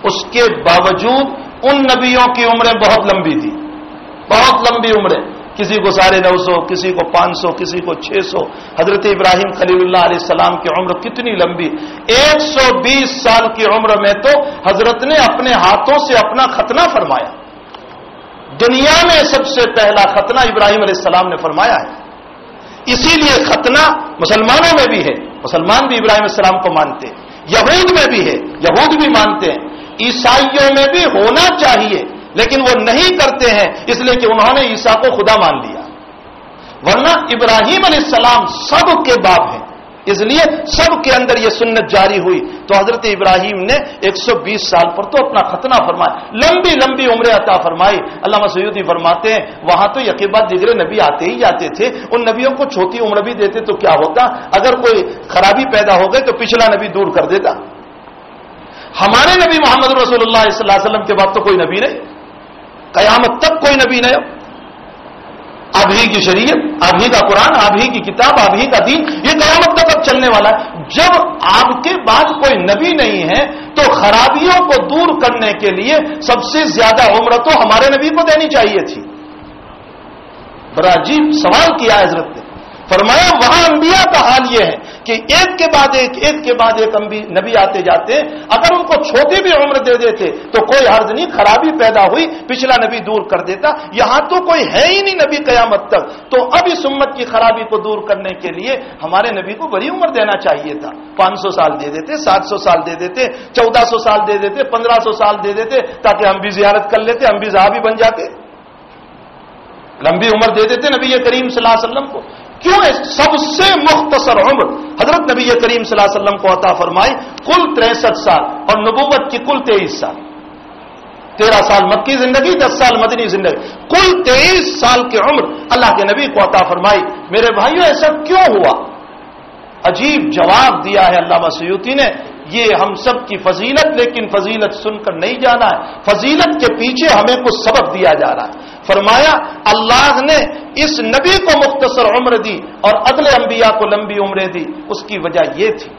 Speaker 1: اس کے باوجود ان نبیوں کی عمریں بہت لمبی تھی، بہت لمبی عمریں، کسی کو 950، کسی کو 500، کسی کو 600۔ حضرت ابراہیم خلیل اللہ علیہ السلام کی عمر کتنی لمبی، 120 سال کی عمر میں تو حضرت نے اپنے ہاتھوں سے اپنا ختنہ فرمایا۔ دنیا میں سب سے پہلا ختنہ ابراہیم علیہ السلام نے فرمایا ہے۔ اسی لیے ختنہ مسلمانوں میں بھی ہے، مسلمان بھی ابراہیم علیہ السلام کو مانتے ہیں، یہود میں بھی ہے، یہود بھی مانتے ہیں، عیسائیوں میں بھی ہونا چاہیے لیکن وہ نہیں کرتے ہیں اس لیے کہ انہوں نے عیسیٰ کو خدا مان لیا، ورنہ ابراہیم علیہ السلام سب کے باپ ہیں، اس لیے سب کے اندر یہ سنت جاری ہوئی۔ تو حضرت ابراہیم نے 120 سال پر تو اپنا ختنہ فرمایا، لمبی لمبی عمریں عطا فرمائی۔ علامہ سیوطی فرماتے ہیں وہاں تو یکے بعد دیگرے نبی آتے ہی جاتے تھے، ان نبیوں کو چھوٹی عمر بھی دیتے تو کیا ہوتا؟ اگر کوئی خرابی پیدا ہو گئی تو پچھلا نبی دور کر دیتا۔ ہمارے نبی محمد رسول اللہ صلی اللہ علیہ وسلم کے بعد تو کوئی نبی نہیں، قیامت تک کوئی نبی نہیں۔ آپ ہی کی شریعت، آپ ہی کا قرآن، آپ ہی کی کتاب، آپ ہی کا دین، یہ قیامت تک اب چلنے والا ہے۔ جب آپ کے بعد کوئی نبی نہیں ہے تو خرابیوں کو دور کرنے کے لیے سب سے زیادہ عمر تو ہمارے نبی کو دینی چاہیے تھی۔ بڑا عجیب سوال کیا حضرت نے، فرمایا وہاں انبیاء کا حال یہ ہے کہ ایک کے بعد ایک نبی آتے جاتے، اگر ان کو چھوٹی بھی عمر دے دیتے تو کوئی حرج نہیں، خرابی پیدا ہوئی پچھلا نبی دور کر دیتا، یہاں تو کوئی ہے ہی نہیں نبی قیامت تک، تو اب اس امت کی خرابی کو دور کرنے کے لیے ہمارے نبی کو بڑی عمر دینا چاہیے تھا، 500 سال دے دیتے، 700 سال دے دیتے، 1400 سال دے دیتے، 1500 سال دے دیتے، تاکہ ہم بھی زیارت کر لیتے، ہم بھی صحابی بن جاتے، لمبی عمر دے دیتے نبی کریم صلی اللہ علیہ وسلم کو۔ کیوں ہے سب سے مختصر عمر حضرت نبی کریم صلی اللہ علیہ وسلم کو عطا فرمائی، کل 63 سال اور نبوت کی کل 23 سال، 13 سال مکی زندگی، 10 سال مدنی زندگی، کل 23 سال کی عمر اللہ کے نبی کو عطا فرمائی۔ میرے بھائیوں ایسا کیوں ہوا؟ عجیب جواب دیا ہے علامہ سیوطی نے، یہ ہم سب کی فضیلت، لیکن فضیلت سن کر نہیں جانا ہے، فضیلت کے پیچھے ہمیں کچھ سبق دیا جا رہا ہے۔ فرمایا اللہ نے اس نبی کو مختصر عمر دی اور اگلے انبیاء کو لمبی عمریں دی، اس کی وجہ یہ تھی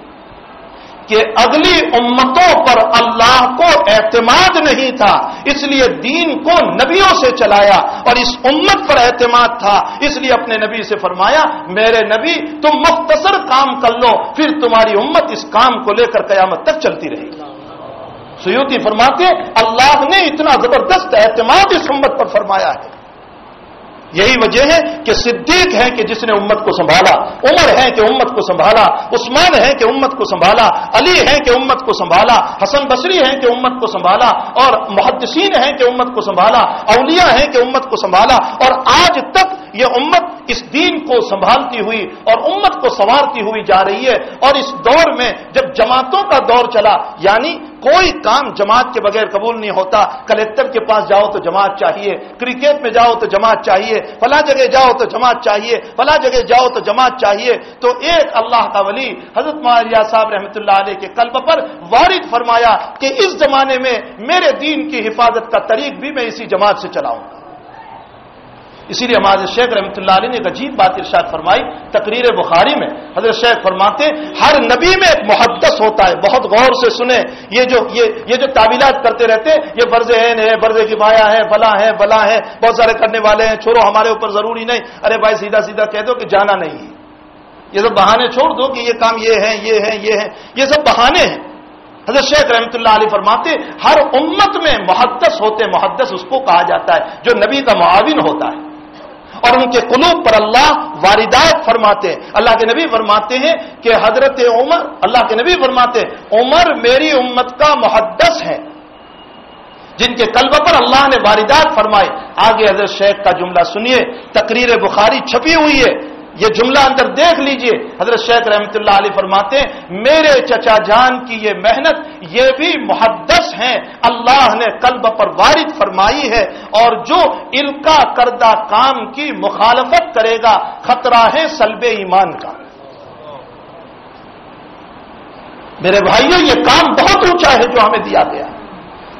Speaker 1: کہ اگلی امتوں پر اللہ کو اعتماد نہیں تھا، اس لیے دین کو نبیوں سے چلایا، اور اس امت پر اعتماد تھا، اس لیے اپنے نبی سے فرمایا میرے نبی تم مختصر کام کر لو، پھر تمہاری امت اس کام کو لے کر قیامت تک چلتی رہے گی۔ سیوطی فرماتے اللہ نے اتنا زبردست اعتماد اس امت پر فرمایا ہے، یہی وجہ ہے کہ صدیق ہے کہ جس نے امت کو سنبھالا، عمر ہے کہ امت کو سنبھالا، عثمان ہے کہ امت کو سنبھالا، علی ہے کہ امت کو سنبھالا، حسن بصری ہے کہ امت کو سنبھالا، اور محدثین ہیں کہ امت کو سنبھالا، اولیاء ہیں کہ امت کو سنبھالا، اور آج تک یہ امت اس دین کو سنبھالتی ہوئی اور امت کو سنوارتی ہوئی جا رہی ہے۔ اور اس دور میں جب جماعتوں کا دور چلا، یعنی کوئی کام جماعت کے بغیر قبول نہیں ہوتا، کلیکٹر کے پاس جاؤ تو جماعت چاہیے، کرکٹ میں جاؤ تو جماعت چاہیے، فلاں جگہ جاؤ تو جماعت چاہیے، فلاں جگہ جاؤ تو جماعت چاہیے، تو ایک اللہ کا ولی حضرت معاویہ صاحب رحمۃ اللہ علیہ کے قلب پر وارد فرمایا کہ اس زمانے میں میرے دین کی حفاظت کا طریق بھی میں اسی جماعت سے چلاؤں گا۔ اسی لیے ہمارے شیخ رحمۃ اللہ علیہ نے ایک عجیب بات ارشاد فرمائی تقریر بخاری میں، حضرت شیخ فرماتے ہر نبی میں ایک محدث ہوتا ہے، بہت غور سے سنیں، یہ جو تعویلات کرتے رہتے یہ برض عین ہے، برض کفایہ ہے، فلاں ہے بلا ہے، بہت سارے کرنے والے ہیں، چھوڑو ہمارے اوپر ضروری نہیں، ارے بھائی سیدھا سیدھا کہہ دو کہ جانا نہیں ہے، یہ سب بہانے چھوڑ دو کہ یہ کام یہ ہے یہ ہے یہ ہے، یہ سب بہانے ہیں۔ حضرت شیخ رحمۃ اللہ علیہ فرماتے ہر امت میں محدث ہوتے، محدث اس کو کہا جاتا ہے جو نبی کا معاون ہوتا ہے، اور ان کے قلوب پر اللہ واردات فرماتے ہیں۔ اللہ کے نبی فرماتے ہیں کہ حضرت عمر، اللہ کے نبی فرماتے ہیں عمر میری امت کا محدث ہے، جن کے قلب پر اللہ نے واردات فرمائے۔ آگے حضرت شیخ کا جملہ سنیے، تقریر بخاری چھپی ہوئی ہے، یہ جملہ اندر دیکھ لیجئے۔ حضرت شیخ رحمۃ اللہ علیہ فرماتے ہیں میرے چچا جان کی یہ محنت، یہ بھی محدث ہیں، اللہ نے قلب پر وارد فرمائی ہے، اور جو القا کردہ کام کی مخالفت کرے گا خطرہ ہے سلب ایمان کا۔ میرے بھائیوں یہ کام بہت اونچا ہے جو ہمیں دیا گیا،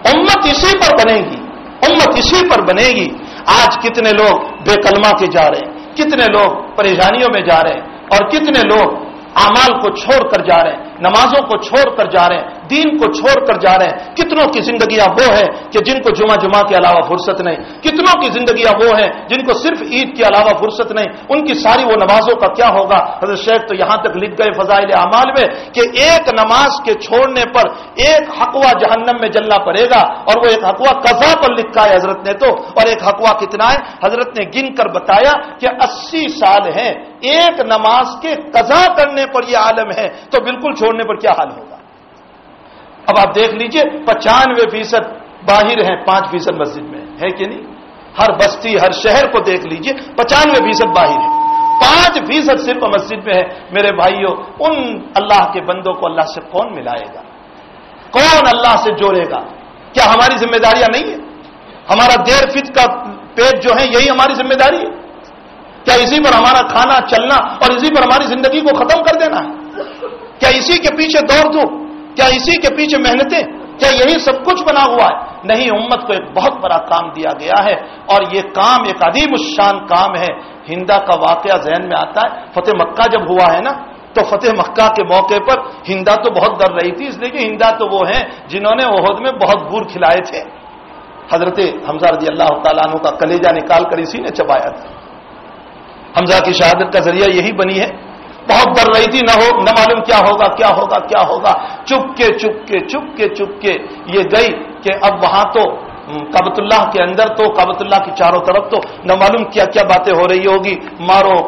Speaker 1: امت اسی پر بنے گی، امت اسی پر بنے گی۔ آج کتنے لوگ بے کلمہ کے جا رہے ہیں، کتنے لوگ پریشانیوں میں جا رہے ہیں، اور کتنے لوگ اعمال کو چھوڑ کر جا رہے ہیں، نمازوں کو چھوڑ کر جا رہے ہیں، دین کو چھوڑ کر جا رہے ہیں۔ کتنوں کی زندگیاں وہ ہیں کہ جن کو جمعہ کے علاوہ فرصت نہیں، کتنوں کی زندگیاں وہ ہیں جن کو صرف عید کے علاوہ فرصت نہیں، ان کی ساری وہ نمازوں کا کیا ہوگا؟ حضرت شیخ تو یہاں تک لکھ گئے فضائل اعمال میں کہ ایک نماز کے چھوڑنے پر ایک حقوہ جہنم میں جلنا پڑے گا، اور وہ ایک حقوہ قضا پر لکھا ہے حضرت نے تو، اور ایک حقوہ کتنا ہے حضرت نے گن کر بتایا کہ 80 سال ہیں، ایک نماز کے قضا کرنے پر یہ عالم ہے، تو بالکل چھوڑنے پر کیا حال ہوگا؟ اب آپ دیکھ لیجئے 95% باہر ہیں، 5% مسجد میں ہے کہ نہیں؟ ہر بستی ہر شہر کو دیکھ لیجئے 95% باہر ہیں، 5% صرف مسجد میں ہے۔ میرے بھائیوں ان اللہ کے بندوں کو اللہ سے کون ملائے گا؟ کون اللہ سے جوڑے گا؟ کیا ہماری ذمہ داریاں نہیں ہے؟ ہمارا دیر فت کا پیٹ جو ہے یہی ہماری ذمہ داری ہے؟ کیا اسی پر ہمارا کھانا چلنا اور اسی پر ہماری زندگی کو ختم کر دینا ہے؟ کیا اسی کے پیچھے دوڑ دوں؟ کیا اسی کے پیچھے محنتیں؟ کیا یہی سب کچھ بنا ہوا ہے؟ نہیں، امت کو ایک بہت بڑا کام دیا گیا ہے، اور یہ کام ایک عظیم الشان کام ہے۔ ہندا کا واقعہ ذہن میں آتا ہے، فتح مکہ جب ہوا ہے نا، تو فتح مکہ کے موقع پر ہندا تو بہت ڈر رہی تھی، اس لیے کہ ہندا تو وہ ہیں جنہوں نے احد میں بہت گور کھلائے تھے، حضرت حمزہ رضی اللہ تعالیٰ عنہ کا کلیجہ نکال کر اسی نے چبایا تھا۔ حمزہ کی شہادت کا ذریعہ یہی بنی ہے. بہت ڈر رہی تھی، نہ معلوم کیا ہوگا کیا ہوگا کیا ہوگا. چپ کے یہ گئی کہ اب وہاں تو کعبۃ اللہ کے اندر تو کعبۃ اللہ کی چاروں طرف تو نہ معلوم کیا کیا باتیں ہو رہی ہوگی. مارو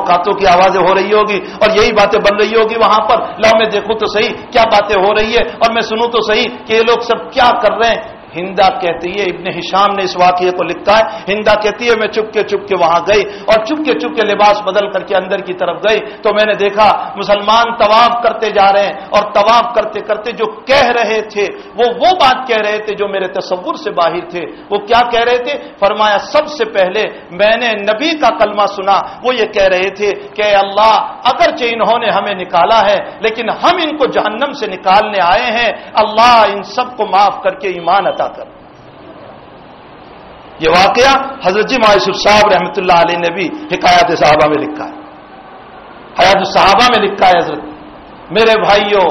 Speaker 1: کاتو کی آوازیں ہو رہی ہوگی اور یہی باتیں بن رہی ہوگی وہاں پر. لاؤ میں دیکھوں تو صحیح کیا باتیں ہو رہی ہے اور میں سنوں تو صحیح کہ یہ لوگ سب کیا کر رہے ہیں. ہندا کہتی ہے، ابن ہشام نے اس واقعے کو لکھا ہے، ہندا کہتی ہے میں چپ کے وہاں گئی اور چپ کے لباس بدل کر کے اندر کی طرف گئی تو میں نے دیکھا مسلمان طواف کرتے جا رہے ہیں اور طواف کرتے کرتے جو کہہ رہے تھے وہ بات کہہ رہے تھے جو میرے تصور سے باہر تھے. وہ کیا کہہ رہے تھے؟ فرمایا سب سے پہلے میں نے نبی کا کلمہ سنا. وہ یہ کہہ رہے تھے کہ اللہ اگرچہ انہوں نے ہمیں نکالا ہے لیکن ہم ان کو جہنم سے نکالنے آئے ہیں، اللہ ان سب کو معاف کر کے ایمان عطا کر. یہ واقعہ حضرت جی یوسف صاحب رحمۃ اللہ علیہ نے بھی حکایات صحابہ میں لکھا ہے، حیات الصحابہ میں لکھا ہے. حضرت میرے بھائیوں،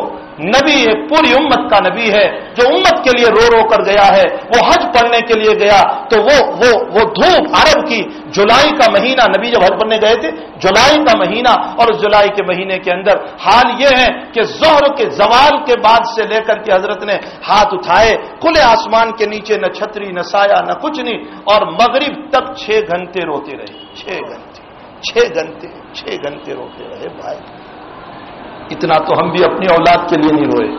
Speaker 1: نبی ایک پوری امت کا نبی ہے جو امت کے لیے رو کر گیا ہے. وہ حج پڑھنے کے لیے گیا تو وہ دھوپ عرب کی جولائی کا مہینہ، نبی جب حج پڑھنے گئے تھے جولائی کا مہینہ، اور اس جولائی کے مہینے کے اندر حال یہ ہے کہ ظہر کے زوال کے بعد سے لے کر کے حضرت نے ہاتھ اٹھائے، کھلے آسمان کے نیچے نہ چھتری نہ سایہ نہ کچھ نہیں، اور مغرب تک 6 گھنٹے روتے رہے. 6 گھنٹے روتے رہے. بھائی اتنا تو ہم بھی اپنی اولاد کے لیے نہیں روئے،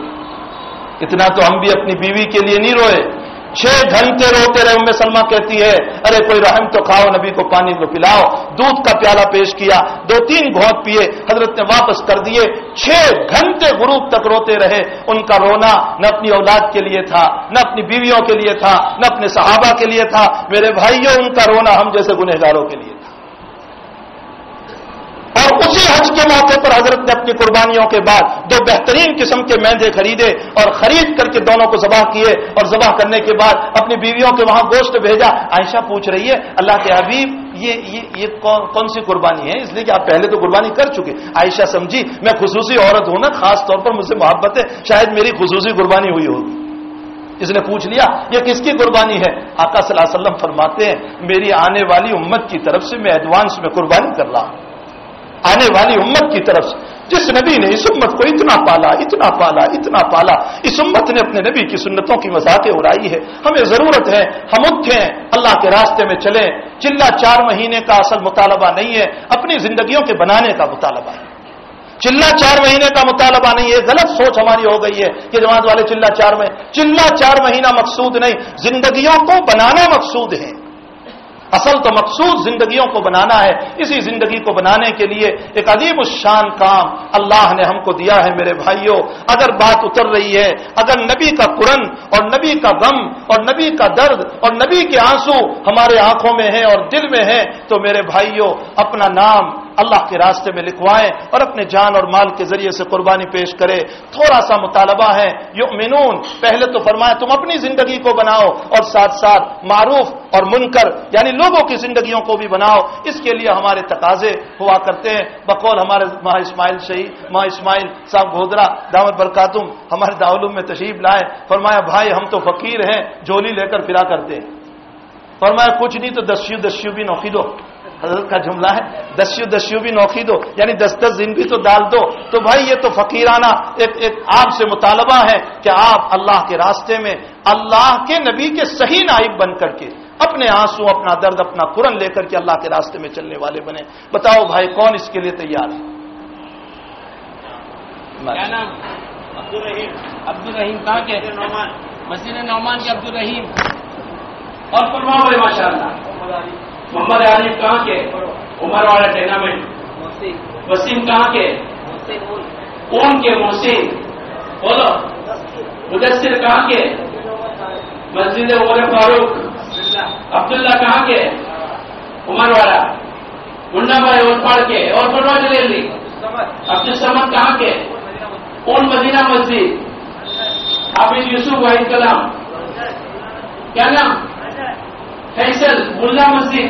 Speaker 1: اتنا تو ہم بھی اپنی بیوی کے لیے نہیں روئے. 6 گھنٹے روتے رہے. ام سلمہ کہتی ہے ارے کوئی رحم تو کھاؤ، نبی کو پانی تو پلاؤ. دودھ کا پیالہ پیش کیا، 2-3 گھونٹ پیے، حضرت نے واپس کر دیے. 6 گھنٹے غروب تک روتے رہے. ان کا رونا نہ اپنی اولاد کے لیے تھا، نہ اپنی بیویوں کے لیے تھا، نہ اپنے صحابہ کے لیے تھا. میرے بھائیوں، ان کا رونا ہم جیسے گنہگاروں کے لیے تھا. اور اسی حج کے موقع پر حضرت نے اپنی قربانیوں کے بعد 2 بہترین قسم کے مینڈے خریدے اور خرید کر کے دونوں کو ذبح کیے، اور ذبح کرنے کے بعد اپنی بیویوں کے وہاں گوشت بھیجا. عائشہ پوچھ رہی ہے اللہ کے حبیب یہ کون سی قربانی ہے؟ اس لیے کہ آپ پہلے تو قربانی کر چکے. عائشہ سمجھی میں خصوصی عورت ہوں نا، خاص طور پر مجھ سے محبت ہے، شاید میری خصوصی قربانی ہوئی ہوگی. اس نے پوچھ لیا یہ کس کی قربانی ہے؟ آقا صلی اللہ علیہ وسلم فرماتے ہیں میری آنے والی امت کی طرف سے میں ایڈوانس میں قربانی کر رہا ہوں. آنے والی امت کی طرف سے جس نبی نے اس امت کو اتنا پالا، اس امت نے اپنے نبی کی سنتوں کی مذاقیں اڑائی ہے. ہمیں ضرورت ہے ہم اٹھیں، اللہ کے راستے میں چلیں. چلہ 4 مہینے کا اصل مطالبہ نہیں ہے، اپنی زندگیوں کے بنانے کا مطالبہ ہے. چلہ 4 مہینے کا مطالبہ نہیں ہے. غلط سوچ ہماری ہو گئی ہے کہ جماعت والے چلہ 4 مہینہ مقصود نہیں، زندگیوں کو بنانا مقصود ہے. اصل تو مقصود زندگیوں کو بنانا ہے. اسی زندگی کو بنانے کے لیے ایک عظیم الشان کام اللہ نے ہم کو دیا ہے. میرے بھائیوں، اگر بات اتر رہی ہے، اگر نبی کا قرن اور نبی کا غم اور نبی کا درد اور نبی کے آنسو ہمارے آنکھوں میں ہیں اور دل میں ہیں، تو میرے بھائیوں اپنا نام اللہ کے راستے میں لکھوائیں اور اپنے جان اور مال کے ذریعے سے قربانی پیش کرے. تھوڑا سا مطالبہ ہے. یؤمنون، پہلے تو فرمایا تم اپنی زندگی کو بناؤ اور ساتھ ساتھ معروف اور منکر یعنی لوگوں کی زندگیوں کو بھی بناؤ. اس کے لیے ہمارے تقاضے ہوا کرتے ہیں. بقول ہمارے ماں اسماعیل صاحب گھودرا دامت برکاتم ہمارے دارالعلوم میں تشریف لائے. فرمایا بھائی ہم تو فقیر ہیں، جھولی لے کر پھرا کرتے ہیں. فرمایا کچھ نہیں تو دسیوں بھی نوخی دو. حضرت کا جملہ ہے دسیوں بھی نوخی دو، یعنی 10 دن بھی تو ڈال دو. تو بھائی یہ تو فقیرانہ ایک آپ سے مطالبہ ہے کہ آپ اللہ کے راستے میں اللہ کے نبی کے صحیح نائب بن کر کے اپنے آنسو، اپنا درد، اپنا قرن لے کر کے اللہ کے راستے میں چلنے والے بنے. بتاؤ بھائی کون اس کے لیے تیار ہے؟
Speaker 2: کیا نام؟ عبدالرحیم کہاں کے؟ مسجد نعمان کے عبدالرحیم. اور فرماؤ بھائی ماشاء اللہ. محمد عارف کہاں کے؟ عمر والا ٹورنامنٹ. وسیم کہاں کے؟ کون کے؟ محسن. بولو. مدثر کہاں کے؟ مسجد عمر فاروق. عبداللہ کہاں کے؟ عمر والا. منڈا بھائی اور پاڑ کے اور پڑوا جلیلی. عبدالسمد کہاں کے؟ کون مدینہ مسجد. حافظ یوسف واحد کلام. کیا نام؟ فیصل ملا مسجد.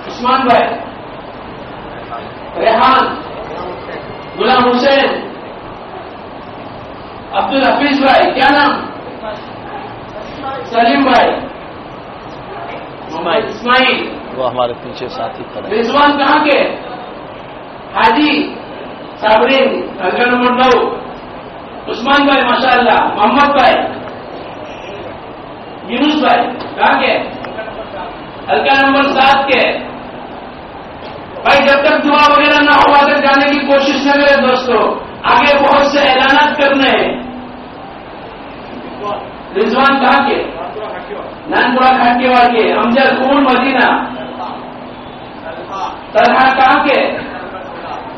Speaker 2: عثمان بھائی. ریحان. غلام حسین. عبدالحفیظ بھائی. کیا نام؟ سلیم بھائی. اسماعیل.
Speaker 1: وہ ہمارے پیچھے ساتھی کھڑے.
Speaker 2: رضوان کہاں کے؟ حاجی صابرین حلقہ نمبر 9. عثمان بھائی ماشاءاللہ. محمد بھائی، یونس بھائی کہاں کے؟ حلقہ نمبر 7 کے. بھائی جب تک دعا وغیرہ نہ ہو تک جانے کی کوشش نہ کرے دوستو، آگے بہت سے اعلانات کرنے ہیں. رضوان کہاں کے؟ نانپورہ کھاٹیواڑ کے. امجد خون مدینہ. طلحہ کہاں کے؟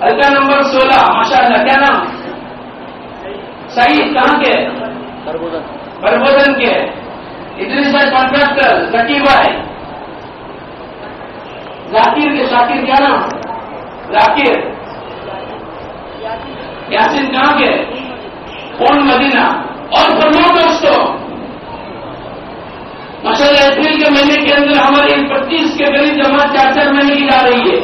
Speaker 2: حلقہ نمبر 16 ماشاءاللہ. کیا نام؟ سعید کہاں کے؟ بربودن کے. ادریس بھائی کانٹریکٹر. ذکی بھائی. ذاکر کے. شاکر کیا نام؟ ذاکر. یاسین کہاں کے؟ خون مدینہ. اور فرماؤ دوستو ماشاءاللہ اپریل کے مہینے کے اندر ہماری 25 کے قریب جماعت 4 مہینے کی جا رہی ہے،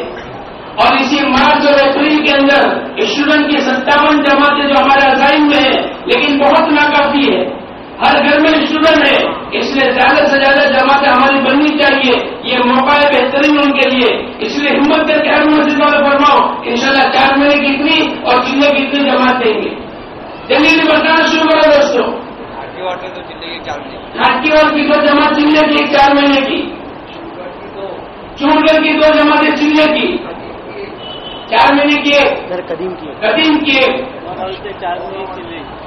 Speaker 2: اور اسی مارچ اور اپریل کے اندر اسٹوڈنٹ کی 57 جماعتیں جو ہمارے عزائم میں ہیں، لیکن بہت ناکافی ہے. ہر گھر میں اسٹوڈنٹ ہے، اس لیے زیادہ سے زیادہ جماعتیں ہماری بننی چاہیے. یہ موقع ہے بہترین ان کے لیے. اس لیے ہمت کر کے ہر مسجد والے فرماؤ انشاءاللہ 4 مہینے کی اتنی اور چلے کی اتنی جماعت دیں گے. جلدی بتانا شروع کرو دوستوں. ہاٹی اور کی 2 جماعت چلے کی 4 مہینے کی. چونگر کی 2 جماعتیں چلے کی 4 مہینے کی. قدیم کی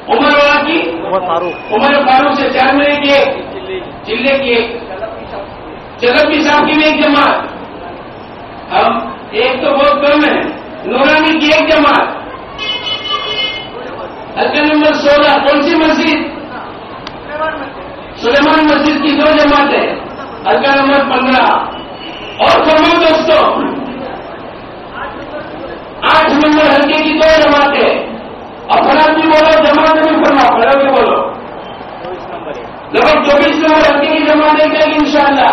Speaker 2: عمر والا کی عمر فاروق سے 4 مہینے کی چلے کی. جگبی صاحب کی بھی ایک جماعت. ہم ایک تو بہت کم ہے. نورانی کی 1 جماعت. حلقہ نمبر 16 کون سی مسجد؟ سلیمان مسجد کی 2 جماعتیں. حلقہ نمبر 15. اور فرماؤ دوستوں 8 نمبر حلقے کی 2 جماعتیں. اور فرق بھی بولو جماعت بھی فرماؤ. فرق بھی بولو. لگ بھگ 24 نمبر حلقے کی جماعتیں کہیں گے انشاءاللہ.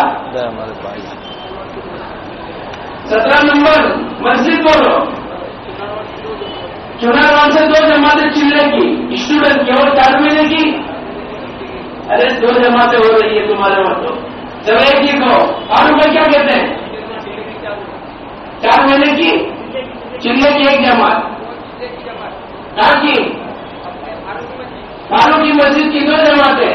Speaker 2: 17 نمبر مسجد بولو. چنار سے 2 جماعتیں چلنے کی اسٹوڈنٹ کی اور 4 مہینے کی. ارے 2 جماعتیں ہو رہی ہے تمہارے وہاں تو چلو ایک ہی کہو. اور میں کیا کہتے ہیں 4 مہینے کی چلنے کی 1 جماعت. کہاں کی؟ فاروق کی مسجد کی 2 جماعتیں.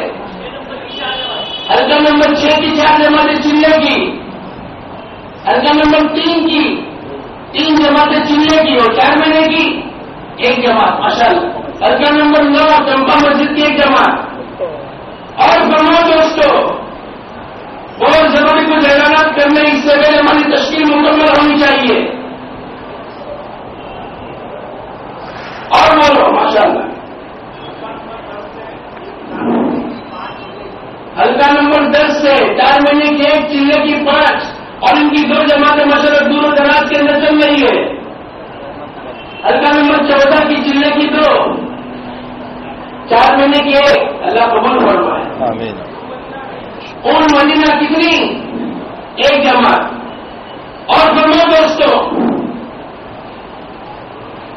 Speaker 2: حلقہ نمبر 6 کی 4 جماعتیں چلنے کی. حلقہ نمبر 3 کی 3 جماعتیں چلنے کی اور 4 مہینے کی 1 جماعت ماشاءاللہ. حلقہ نمبر 9 چمپا مسجد کی 1 جماعت. اور فرماؤ دوستو بہت ضروری کچھ اعلانات کرنے اس سے پہلے ہماری تشکیل مکمل ہونی چاہیے. اور بولو ماشاءاللہ. حلقہ نمبر 10 سے 4 مہینے کی 1 چلے کی 5 اور ان کی 2 جماعتیں ماشاءاللہ دور و دراز کے اندر چل رہی ہے. حلقہ نمبر 14 کی چلے کی 2 4 مہینے کی 1. اللہ قبول فرمائے.
Speaker 1: آمین.
Speaker 2: خون مدینہ کتنی 1 جماعت. اور فرماؤ دوستو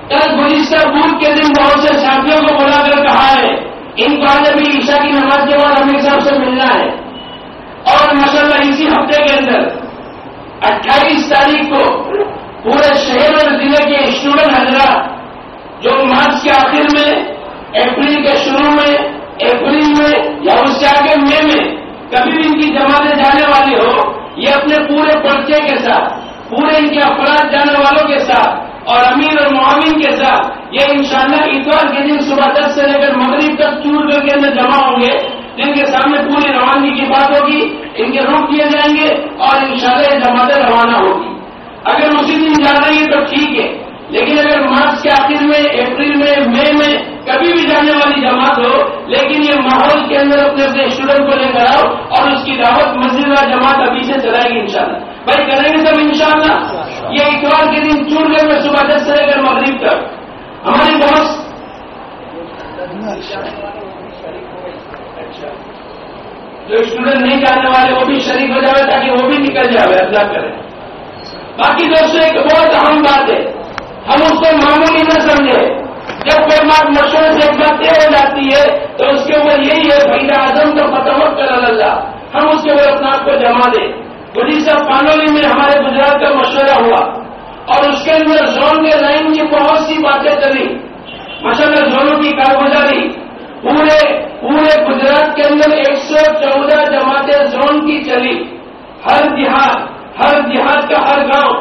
Speaker 2: کل گزشتہ بدھ کے دن بہت سے ساتھیوں کو بلا کر کہا ہے ان کو آج ابھی عشاء کی نماز کے بعد امیر صاحب سے ملنا ہے. اور ماشاءاللہ اسی ہفتے کے اندر 28 تاریخ کو پورے شہر اور ضلع کے اسٹوڈنٹ حضرات جو مارچ کے آخر میں اپریل کے شروع میں اپریل میں یا اس سے آگے مئی میں کبھی بھی ان کی جماعتیں جانے والی ہو یہ اپنے پورے پرچے کے ساتھ پورے ان کے افراد جانے والوں کے ساتھ اور امیر اور معاون کے ساتھ یہ انشاءاللہ اتوار کے دن صبح 10 سے لے کر مغرب تک چور کر کے اندر جمع ہوں گے جن کے سامنے پوری روانگی کی بات ہوگی. ان کے روک دیے جائیں گے اور انشاءاللہ یہ جماعتیں روانہ ہوگی. اگر اسی دن جا رہی ہے تو ٹھیک ہے، لیکن اگر مارچ کے آخر میں اپریل میں مئی میں کبھی بھی جانے والی جماعت ہو لیکن یہ ماحول کے اندر اپنے اپنے اسٹوڈنٹ کو لے کر آؤ اور اس کی دعوت مسجد و جماعت ابھی سے چلائے گی انشاءاللہ. بھائی کریں گے سب انشاءاللہ. یہ اتوار کے دن چور گھر میں صبح 10 سے لے کر مغرب تک ہماری بہت جو اسٹوڈنٹ نہیں جانے والے وہ بھی شریک ہو جائے تاکہ وہ بھی نکل جائے. اللہ کرے. باقی دوستوں ایک بہت اہم بات ہے ہم اس کو معمولی نہ سمجھے. جب کوئی بات مشورے سے ایک بات طے ہو جاتی ہے تو اس کے اوپر یہی ہے فائدہ اعظم تو فتوکل علی اللہ. ہم اس کے اوپر اپنے آپ کو جما دیں. گزشتہ پانولی میں ہمارے گجرات کا مشورہ ہوا اور اس کے اندر زون کے لائن کی بہت سی باتیں چلی. ماشاءاللہ زونوں کی کارگزاری پورے گجرات کے اندر 114 جماعتیں زون کی چلی. ہر دیہات کا ہر گاؤں،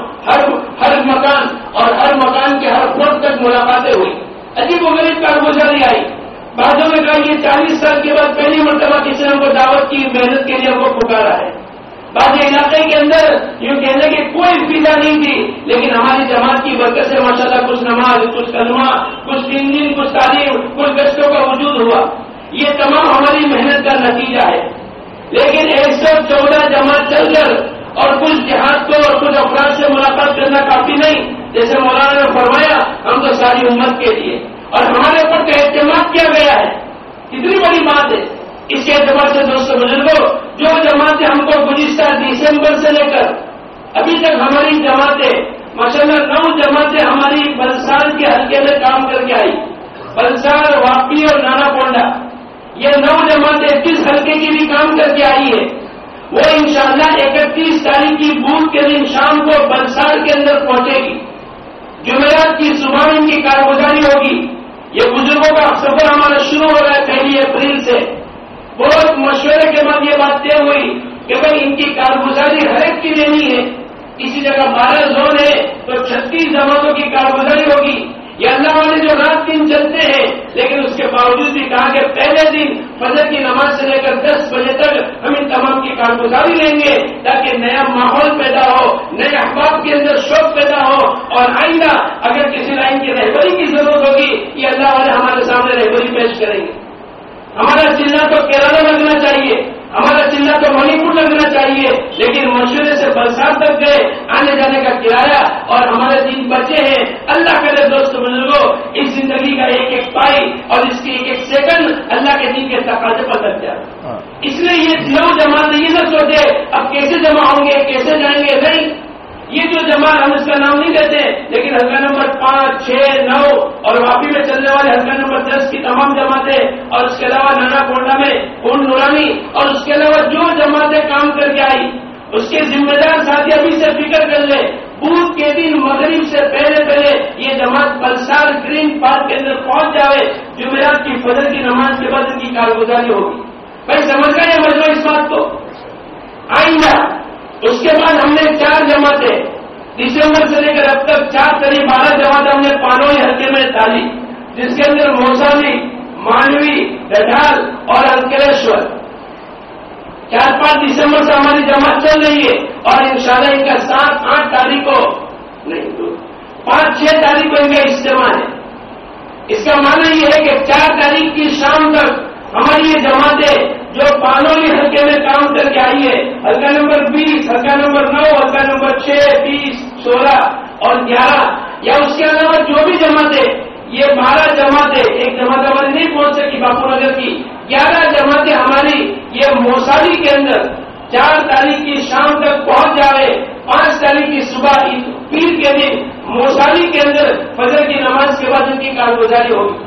Speaker 2: ہر مکان اور ہر مکان کے ہر فرد تک ملاقاتیں ہوئی. عجیب و غریب کارگزاری آئی. بعضوں نے کہا یہ 40 سال کے بعد پہلی مرتبہ کسی نے ہم کو دعوت کی، محنت کے لیے ہم کو پکارا ہے. بعض علاقے کے اندر یوں کہنے کی کوئی فضا نہیں تھی، لیکن ہماری جماعت کی برکت سے ماشاءاللہ کچھ نماز، کچھ کلمہ، کچھ 3 دن، کچھ تعلیم، کچھ گشتوں کا وجود ہوا. یہ تمام ہماری محنت کا نتیجہ ہے. لیکن 114 جماعت چل کر اور کچھ دیہات کو اور کچھ افراد سے ملاقات کرنا کافی نہیں. جیسے مولانا نے فرمایا ہم تو ساری امت کے لیے اور ہمارے اوپر کا اعتماد کیا گیا ہے. کتنی بڑی بات ہے. اس کے اعتبار سے دوستوں بزرگوں، جو جماعتیں ہم کو گزشتہ دسمبر سے لے کر ابھی تک ہماری جماعتیں ماشاءاللہ 9 جماعتیں ہماری بلسار کے حلقے میں کام کر کے آئی. بلسار، واپی اور نانا پونڈا، یہ 9 جماعتیں جس حلقے کی بھی کام کر کے آئی ہے وہ انشاءاللہ 31 تاریخ کی بدھ کے دن شام کو بلسار کے اندر پہنچے گی. جمعرات کی صبح ان کی کارگزاری ہوگی. یہ بزرگوں کا سفر ہمارا شروع ہو رہا ہے 1 اپریل سے. بہت مشورے کے بعد یہ بات طے ہوئی کہ بھائی ان کی کارگزاری ہر ایک کی لینی ہے. کسی جگہ 12 زون ہے تو 36 جماعتوں کی کارگزاری ہوگی. یہ اللہ والے جو رات دن چلتے ہیں، لیکن اس کے باوجود بھی کہا کہ پہلے دن فجر کی نماز سے لے کر 10 بجے تک ہم ان تمام کی کارگزاری لیں گے تاکہ نیا ماحول پیدا ہو، نئے احباب کے اندر شوق پیدا ہو. اور آئندہ اگر کسی لائن کی رہبری کی ضرورت ہوگی یہ اللہ والے ہمارے سامنے رہبری پیش کریں گے. ہمارا چلنا تو کیرلا لگنا چاہیے، ہمارا چلنا تو منی پور لگنا چاہیے، لیکن مشورے سے بلسار تک گئے، آنے جانے کا کرایہ اور ہمارے 3 بچے ہیں. اللہ کرے دوست بزرگوں اس زندگی کا ایک ایک پائی اور اس کی ایک ایک سیکنڈ اللہ کے دین کے تقاضے پر لگ جائے. اس لیے یہ 9 جماعت یہ نہ سوچے اب کیسے جمع ہوں گے، کیسے جائیں گے. نہیں، یہ جو جماعت ہم اس کا نام نہیں دیتے، لیکن حلقہ نمبر 5، 6، 9 اور واپی میں چلنے والے حلقہ نمبر 10 کی تمام جماعتیں اور اس کے علاوہ نانا پونڈا میں خون نورانی اور اس کے علاوہ جو جماعتیں کام کر کے آئی اس کے ذمہ دار ساتھی ابھی سے فکر کر لے. بدھ کے دن مغرب سے پہلے یہ جماعت بلسار گرین پارک کے اندر پہنچ جائے. جمعرات کی فجر کی نماز کے بعد ان کی کارگزاری ہوگی. بھائی سمجھ گئے مجمع اس بات کو. آئندہ اس کے بعد ہم نے 4 جماعتیں دسمبر سے لے کر اب تک 4 قریب 12 جماعتیں ہم نے پانوئی حلقے میں ڈالی، جس کے اندر موساوی، مانوی، ڈڈال اور انکلیشور. 4-5 دسمبر سے ہماری جماعت چل رہی ہے اور انشاءاللہ ان کا 7-8 تاریخ کو نہیں 5-6 تاریخ کو ان کا اجتماع ہے. اس کا معنی یہ ہے کہ 4 تاریخ کی شام تک ہماری یہ جماعتیں جو پانولی حلقے میں کام کر کے آئی ہے، حلقہ نمبر 20، حلقہ نمبر 9، حلقہ نمبر 6، 20، 16 اور 11 یا اس کے علاوہ جو بھی جماعتیں، یہ 12 جماعتیں، ایک جماعت ہماری نہیں پہنچ سکی باپو نگر کی، 11 جماعتیں ہماری یہ موساوی کے اندر 4 تاریخ کی شام تک پہنچ جائے. 5 تاریخ کی صبح پیر کے دن موساوی کے اندر فجر کی نماز کے بعد ان کی کارگزاری ہوگی.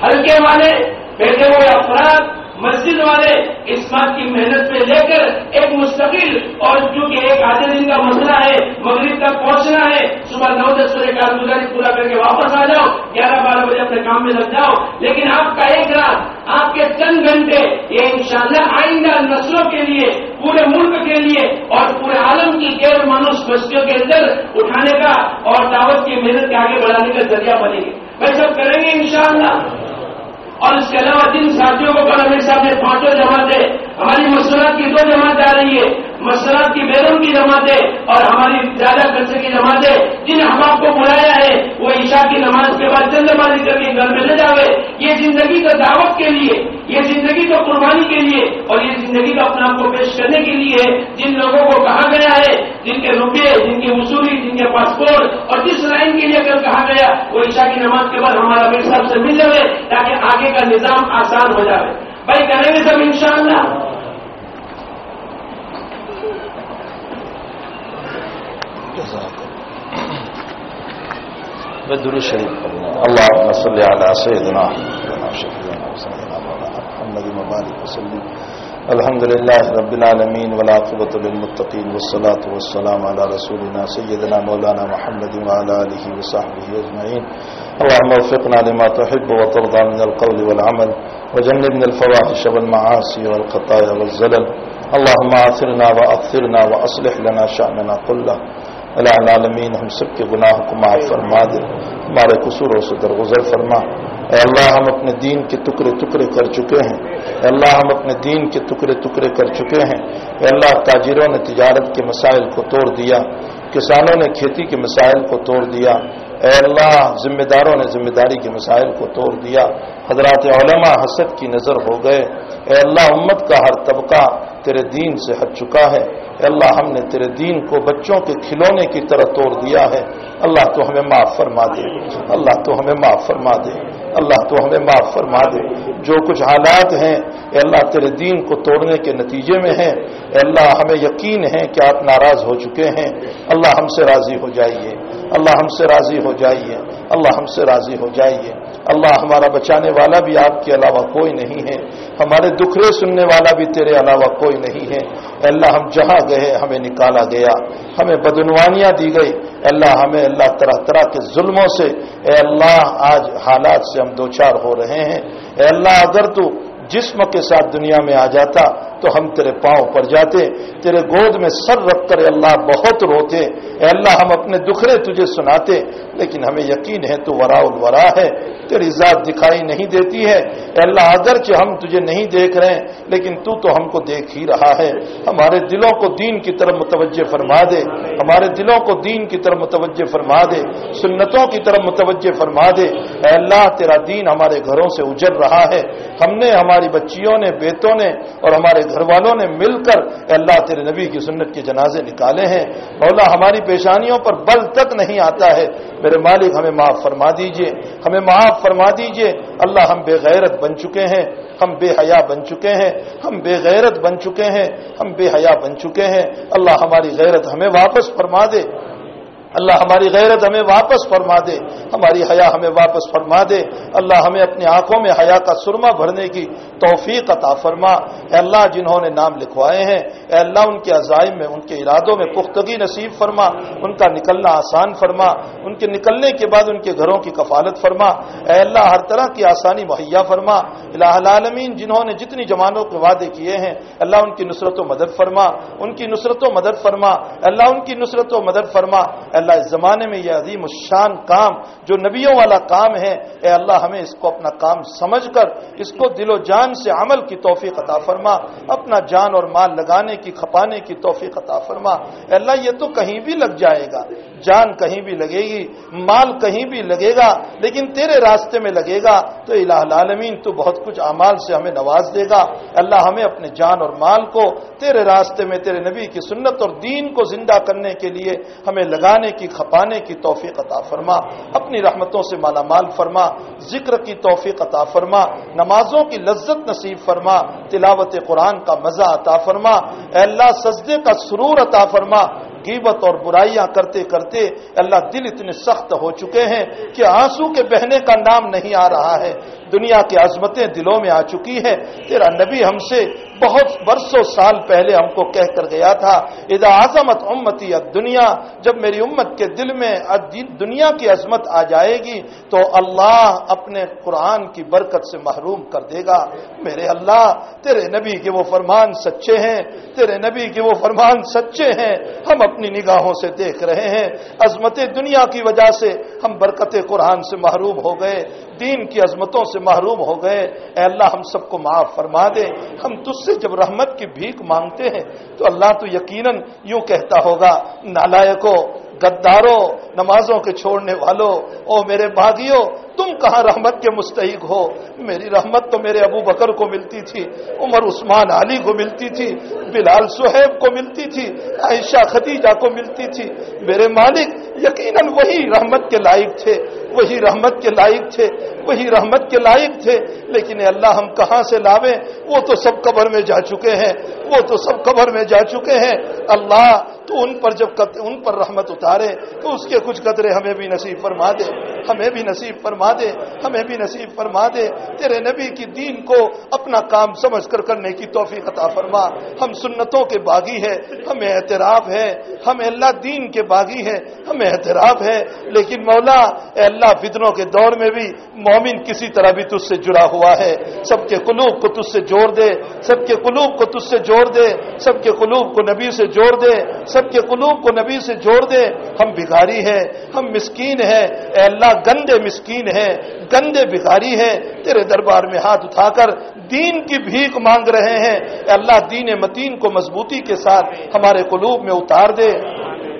Speaker 2: حلقے والے بیٹھے ہوئے افراد، مسجد والے اس بات کی محنت پہ لے کر ایک مستقل اور چونکہ ایک آدھے دن کا مسئلہ ہے، مغرب تک پہنچنا ہے، صبح 9-10 بجے کارگزاری پورا کر کے واپس آ جاؤ، 11-12 بجے اپنے کام میں لگ جاؤ. لیکن آپ کا ایک رات، آپ کے چند گھنٹے یہ انشاءاللہ آئندہ نسلوں کے لیے، پورے ملک کے لیے اور پورے عالم کی غیر مانوس بستیوں کے اندر اٹھانے کا اور دعوت کی محنت کے آگے بڑھانے کا ذریعہ بنے گی. وہ سب کریں گے انشاءاللہ. اور اس کے علاوہ جن ساتھیوں کو کل امیر صاحب نے 5 جماعتیں، ہماری مسلات کی 2 جماعتیں آ رہی ہے، مسلات کی بیرون کی جماعتیں اور ہماری زیادہ خرچے کی جماعتیں، جن احباب کو بلایا ہے وہ عشاء کی نماز کے بعد چند بازی کر کے گھر میں لے جاوے. یہ زندگی تو دعوت کے لیے، یہ زندگی تو قربانی کے لیے اور یہ زندگی تو اپنے آپ کو پیش کرنے کے لیے ہے. جن لوگوں کو کہا گیا ہے، جن کے روپے، جن کی وصولی، جن کے پاسپورٹ اور جس لائن کے لیے کل کہا گیا وہ عشاء کی نماز کے بعد ہمارا امیر صاحب سے مل جائے تاکہ آگے کا نظام آسان ہو جائے. بھائی کریں گے سب انشاءاللہ.
Speaker 1: درود شریف پڑھنا. اللهم صل على سيدنا محمد وعلى آله وصحبه محمد وبارك وسلم الحمد لله رب العالمين والعاقبة للمتقين والصلاة والسلام على رسولنا سيدنا مولانا محمد وعلى آله وصحبه أجمعين. اللهم وفقنا لما تحب وترضى من القول والعمل وجنبنا الفواحش والمعاصي والخطايا والزلل. اللهم آثرنا وأكثرنا وأصلح لنا شأننا كله. العالمین ہم سب کے گناہوں کو معاف فرما دے، ہمارے قصوروں سے درگزر فرما. اے اللہ ہم اپنے دین کے ٹکڑے ٹکڑے کر چکے ہیں. اے اللہ ہم اپنے دین کے ٹکڑے ٹکڑے کر چکے ہیں. اے اللہ تاجروں نے تجارت کے مسائل کو توڑ دیا، کسانوں نے کھیتی کے مسائل کو توڑ دیا. اے اللہ ذمہ داروں نے ذمہ داری کے مسائل کو توڑ دیا. حضرات علماء حسد کی نظر ہو گئے. اے اللہ امت کا ہر طبقہ تیرے دین سے ہٹ چکا ہے. اے اللہ ہم نے تیرے دین کو بچوں کے کھلونے کی طرح توڑ دیا ہے. اللہ تو ہمیں معاف فرما دے، اللہ تو ہمیں معاف فرما دے، اللہ تو ہمیں معاف فرما دے. جو کچھ حالات ہیں اے اللہ تیرے دین کو توڑنے کے نتیجے میں ہیں، اے اللہ ہمیں یقین ہے کہ آپ ناراض ہو چکے ہیں. اللہ ہم سے راضی ہو جائیے، اللہ ہم سے راضی ہو جائیے، اللہ ہم سے راضی ہو جائیے. اللہ ہمارا بچانے والا بھی آپ کے علاوہ کوئی نہیں ہے، ہمارے دکھڑے سننے والا بھی تیرے علاوہ کوئی نہیں ہے. اے اللہ ہم جہاں گئے ہمیں نکالا گیا، ہمیں بدعنوانیاں دی گئی. اے اللہ ہمیں اللہ طرح طرح کے ظلموں سے اے اللہ آج حالات سے ہم دوچار ہو رہے ہیں. اے اللہ اگر تو جسم کے ساتھ دنیا میں آ جاتا تو ہم تیرے پاؤں پر جاتے، تیرے گود میں سر رکھ کر اے اللہ بہت روتے. اے اللہ ہم اپنے دکھڑے تجھے سناتے، لیکن ہمیں یقین ہے تو وراء الورا ہے، تیری ذات دکھائی نہیں دیتی ہے. اے اللہ اگرچہ ہم تجھے نہیں دیکھ رہے ہیں لیکن تو ہم کو دیکھ ہی رہا ہے. ہمارے دلوں کو دین کی طرف متوجہ فرما دے، ہمارے دلوں کو دین کی طرف متوجہ فرما دے، سنتوں کی طرف متوجہ فرما دے. اے اللہ تیرا دین ہمارے گھروں سے اجڑ رہا ہے. ہم نے، ہماری بچیوں نے، بیٹوں نے اور ہمارے گھر والوں نے مل کر اے اللہ تیرے نبی کی سنت کے جنازے نکالے ہیں. مولا ہماری پیشانیوں پر بل تک نہیں آتا ہے. میرے مالک ہمیں معاف فرما دیجئے، ہمیں معاف فرما دیجئے. اللہ ہم بے غیرت بن چکے ہیں، ہم بے حیا بن چکے ہیں، ہم بے غیرت بن چکے ہیں، ہم بے حیا بن چکے ہیں. اللہ ہماری غیرت ہمیں واپس فرما دے، اللہ ہماری غیرت ہمیں واپس فرما دے، ہماری حیا ہمیں واپس فرما دے. اللہ ہمیں اپنی آنکھوں میں حیا کا سرما بھرنے کی توفیق عطا فرما. اے اللہ جنہوں نے نام لکھوائے ہیں اے اللہ ان کے عزائم میں، ان کے ارادوں میں پختگی نصیب فرما، ان کا نکلنا آسان فرما، ان کے نکلنے کے بعد ان کے گھروں کی کفالت فرما. اے اللہ ہر طرح کی آسانی مہیا فرما. الہ العالمین جنہوں نے جتنی جمانوں کے وعدے کیے ہیں اللہ ان کی نصرت و مدد فرما، ان کی نصرت و مدد فرما. اللہ ان کی نصرت و مدد فرما. اللہ اس زمانے میں یہ عظیم الشان کام جو نبیوں والا کام ہے اے اللہ ہمیں اس کو اپنا کام سمجھ کر اس کو دل و جان سے عمل کی توفیق عطا فرما. اپنا جان اور مال لگانے کی، کھپانے کی توفیق عطا فرما. اے اللہ یہ تو کہیں بھی لگ جائے گا، جان کہیں بھی لگے گی، مال کہیں بھی لگے گا، لیکن تیرے راستے میں لگے گا تو الہ العالمین تو بہت کچھ اعمال سے ہمیں نواز دے گا. اللہ ہمیں اپنے جان اور مال کو تیرے راستے میں، تیرے نبی کی سنت اور دین کو زندہ کرنے کے لیے ہمیں لگانے کی، کھپانے کی توفیق عطا فرما. اپنی رحمتوں سے مالا مال فرما. ذکر کی توفیق عطا فرما، نمازوں کی لذت نصیب فرما، تلاوت قرآن کا مزہ عطا فرما. اے اللہ سجدے کا سرور عطا فرما. غیبت اور برائیاں کرتے کرتے اللہ دل اتنے سخت ہو چکے ہیں کہ آنسو کے بہنے کا نام نہیں آ رہا ہے. دنیا کی عظمتیں دلوں میں آ چکی ہے. تیرا نبی ہم سے بہت برسوں سال پہلے ہم کو کہہ کر گیا تھا اذا عظمت امتی الدنیا، جب میری امت کے دل میں دنیا کی عظمت آ جائے گی تو اللہ اپنے قرآن کی برکت سے محروم کر دے گا. میرے اللہ تیرے نبی کے وہ فرمان سچے ہیں، تیرے نبی کے وہ فرمان سچے ہیں. ہم اپنی نگاہوں سے دیکھ رہے ہیں عظمت دنیا کی وجہ سے ہم برکت قرآن سے محروم ہو گئے، دین کی عظمتوں سے محروم ہو گئے. اے اللہ ہم سب کو معاف فرما دے. ہم تجھ سے جب رحمت کی بھیک مانگتے ہیں تو اللہ تو یقیناً یوں کہتا ہوگا نالائکو، غدارو، نمازوں کے چھوڑنے والوں، او میرے باغیوں تم کہاں رحمت کے مستحق ہو؟ میری رحمت تو میرے ابو بکر کو ملتی تھی، عمر عثمان علی کو ملتی تھی، بلال صہیب کو ملتی تھی، عائشہ خدیجہ کو ملتی تھی. میرے مالک یقیناً وہی رحمت کے لائق تھے، وہی رحمت کے لائق تھے، وہی رحمت کے لائق تھے. لیکن اللہ ہم کہاں سے لاویں؟ وہ تو سب قبر میں جا چکے ہیں. وہ تو سب قبر میں جا چکے ہیں. اللہ تو ان پر جب ان پر رحمت اتارے تو اس کے کچھ قطرے ہمیں بھی نصیب فرما دے, ہمیں بھی نصیب فرما دے, ہمیں بھی نصیب فرما دے. تیرے نبی کی دین کو اپنا کام سمجھ کر کرنے کی توفیق عطا فرما. ہم سنتوں کے باغی ہیں, ہمیں اعتراف ہے, ہمیں اللہ دین کے باغی ہے, ہمیں اعتراف ہے, لیکن مولا اے اللہ فتنوں کے دور میں بھی مومن کسی طرح بھی تجھ سے جڑا ہوا ہے. سب کے قلوب کو تجھ سے جوڑ دے, سب کے قلوب کو تجھ سے جوڑ دے, سب کے قلوب کو نبی سے جوڑ دے, سب کے قلوب کو نبی سے جوڑ دے. ہم بھکاری ہیں, ہم مسکین ہیں اے اللہ, گندے مسکین ہیں, گندے بھکاری ہیں, تیرے دربار میں ہاتھ اٹھا کر دین کی بھیک مانگ رہے ہیں. اے اللہ دین متین کو مضبوطی کے ساتھ ہمارے قلوب میں اتار دے.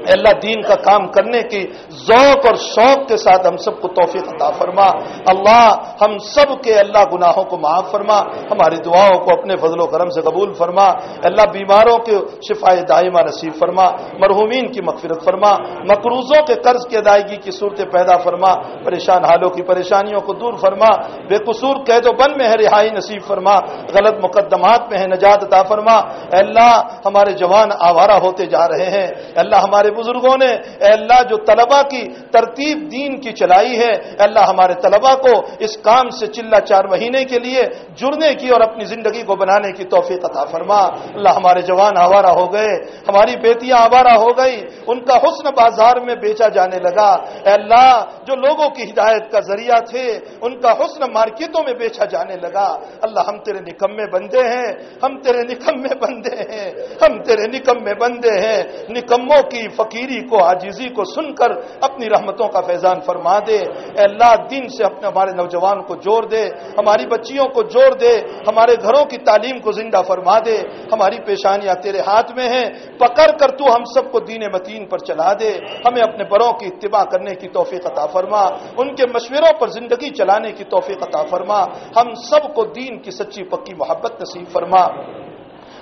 Speaker 1: اے اللہ دین کا کام کرنے کی ذوق اور شوق کے ساتھ ہم سب کو توفیق عطا فرما. اللہ ہم سب کے اللہ گناہوں کو معاف فرما, ہماری دعاؤں کو اپنے فضل و کرم سے قبول فرما. اللہ بیماروں کے شفاء دائمہ نصیب فرما, مرحومین کی مغفرت فرما, مقروضوں کے قرض کی ادائیگی کی صورت پیدا فرما, پریشان حالوں کی پریشانیوں کو دور فرما, بے قصور قید و بند میں ہے رہائی نصیب فرما, غلط مقدمات میں ہے نجات عطا فرما. اے اللہ ہمارے جوان آوارہ ہوتے جا رہے ہیں. اے اللہ ہمارے بزرگوں نے اے اللہ جو طلبہ کی ترتیب دین کی چلائی ہے, اے اللہ ہمارے طلبہ کو اس کام سے چلہ 4 مہینے کے لیے جڑنے کی اور اپنی زندگی کو بنانے کی توفیق عطا فرما. اللہ ہمارے جوان آوارہ ہو گئے, ہماری بیٹیاں آوارہ ہو گئی, ان کا حسن بازار میں بیچا جانے لگا. اے اللہ جو لوگوں کی ہدایت کا ذریعہ تھے ان کا حسن مارکیٹوں میں بیچا جانے لگا. اللہ ہم تیرے نکمے بندے ہیں, ہم تیرے نکمے بندے ہیں, ہم تیرے نکمے بندے ہیں. نکموں کی فقیری کو عاجزی کو سن کر اپنی رحمتوں کا فیضان فرما دے. اے اللہ دین سے اپنے ہمارے نوجوان کو جوڑ دے, ہماری بچیوں کو جوڑ دے, ہمارے گھروں کی تعلیم کو زندہ فرما دے. ہماری پیشانیاں تیرے ہاتھ میں ہیں, پکڑ کر تو ہم سب کو دین متین پر چلا دے. ہمیں اپنے بڑوں کی اتباع کرنے کی توفیق عطا فرما, ان کے مشوروں پر زندگی چلانے کی توفیق عطا فرما. ہم سب کو دین کی سچی پکی محبت نصیب فرما.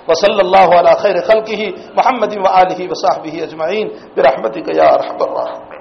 Speaker 1: وصلی اللہ علی خیر خلقہ محمد وآلہ وصحبہ اجمعین برحمتک یا ارحم الراحمین.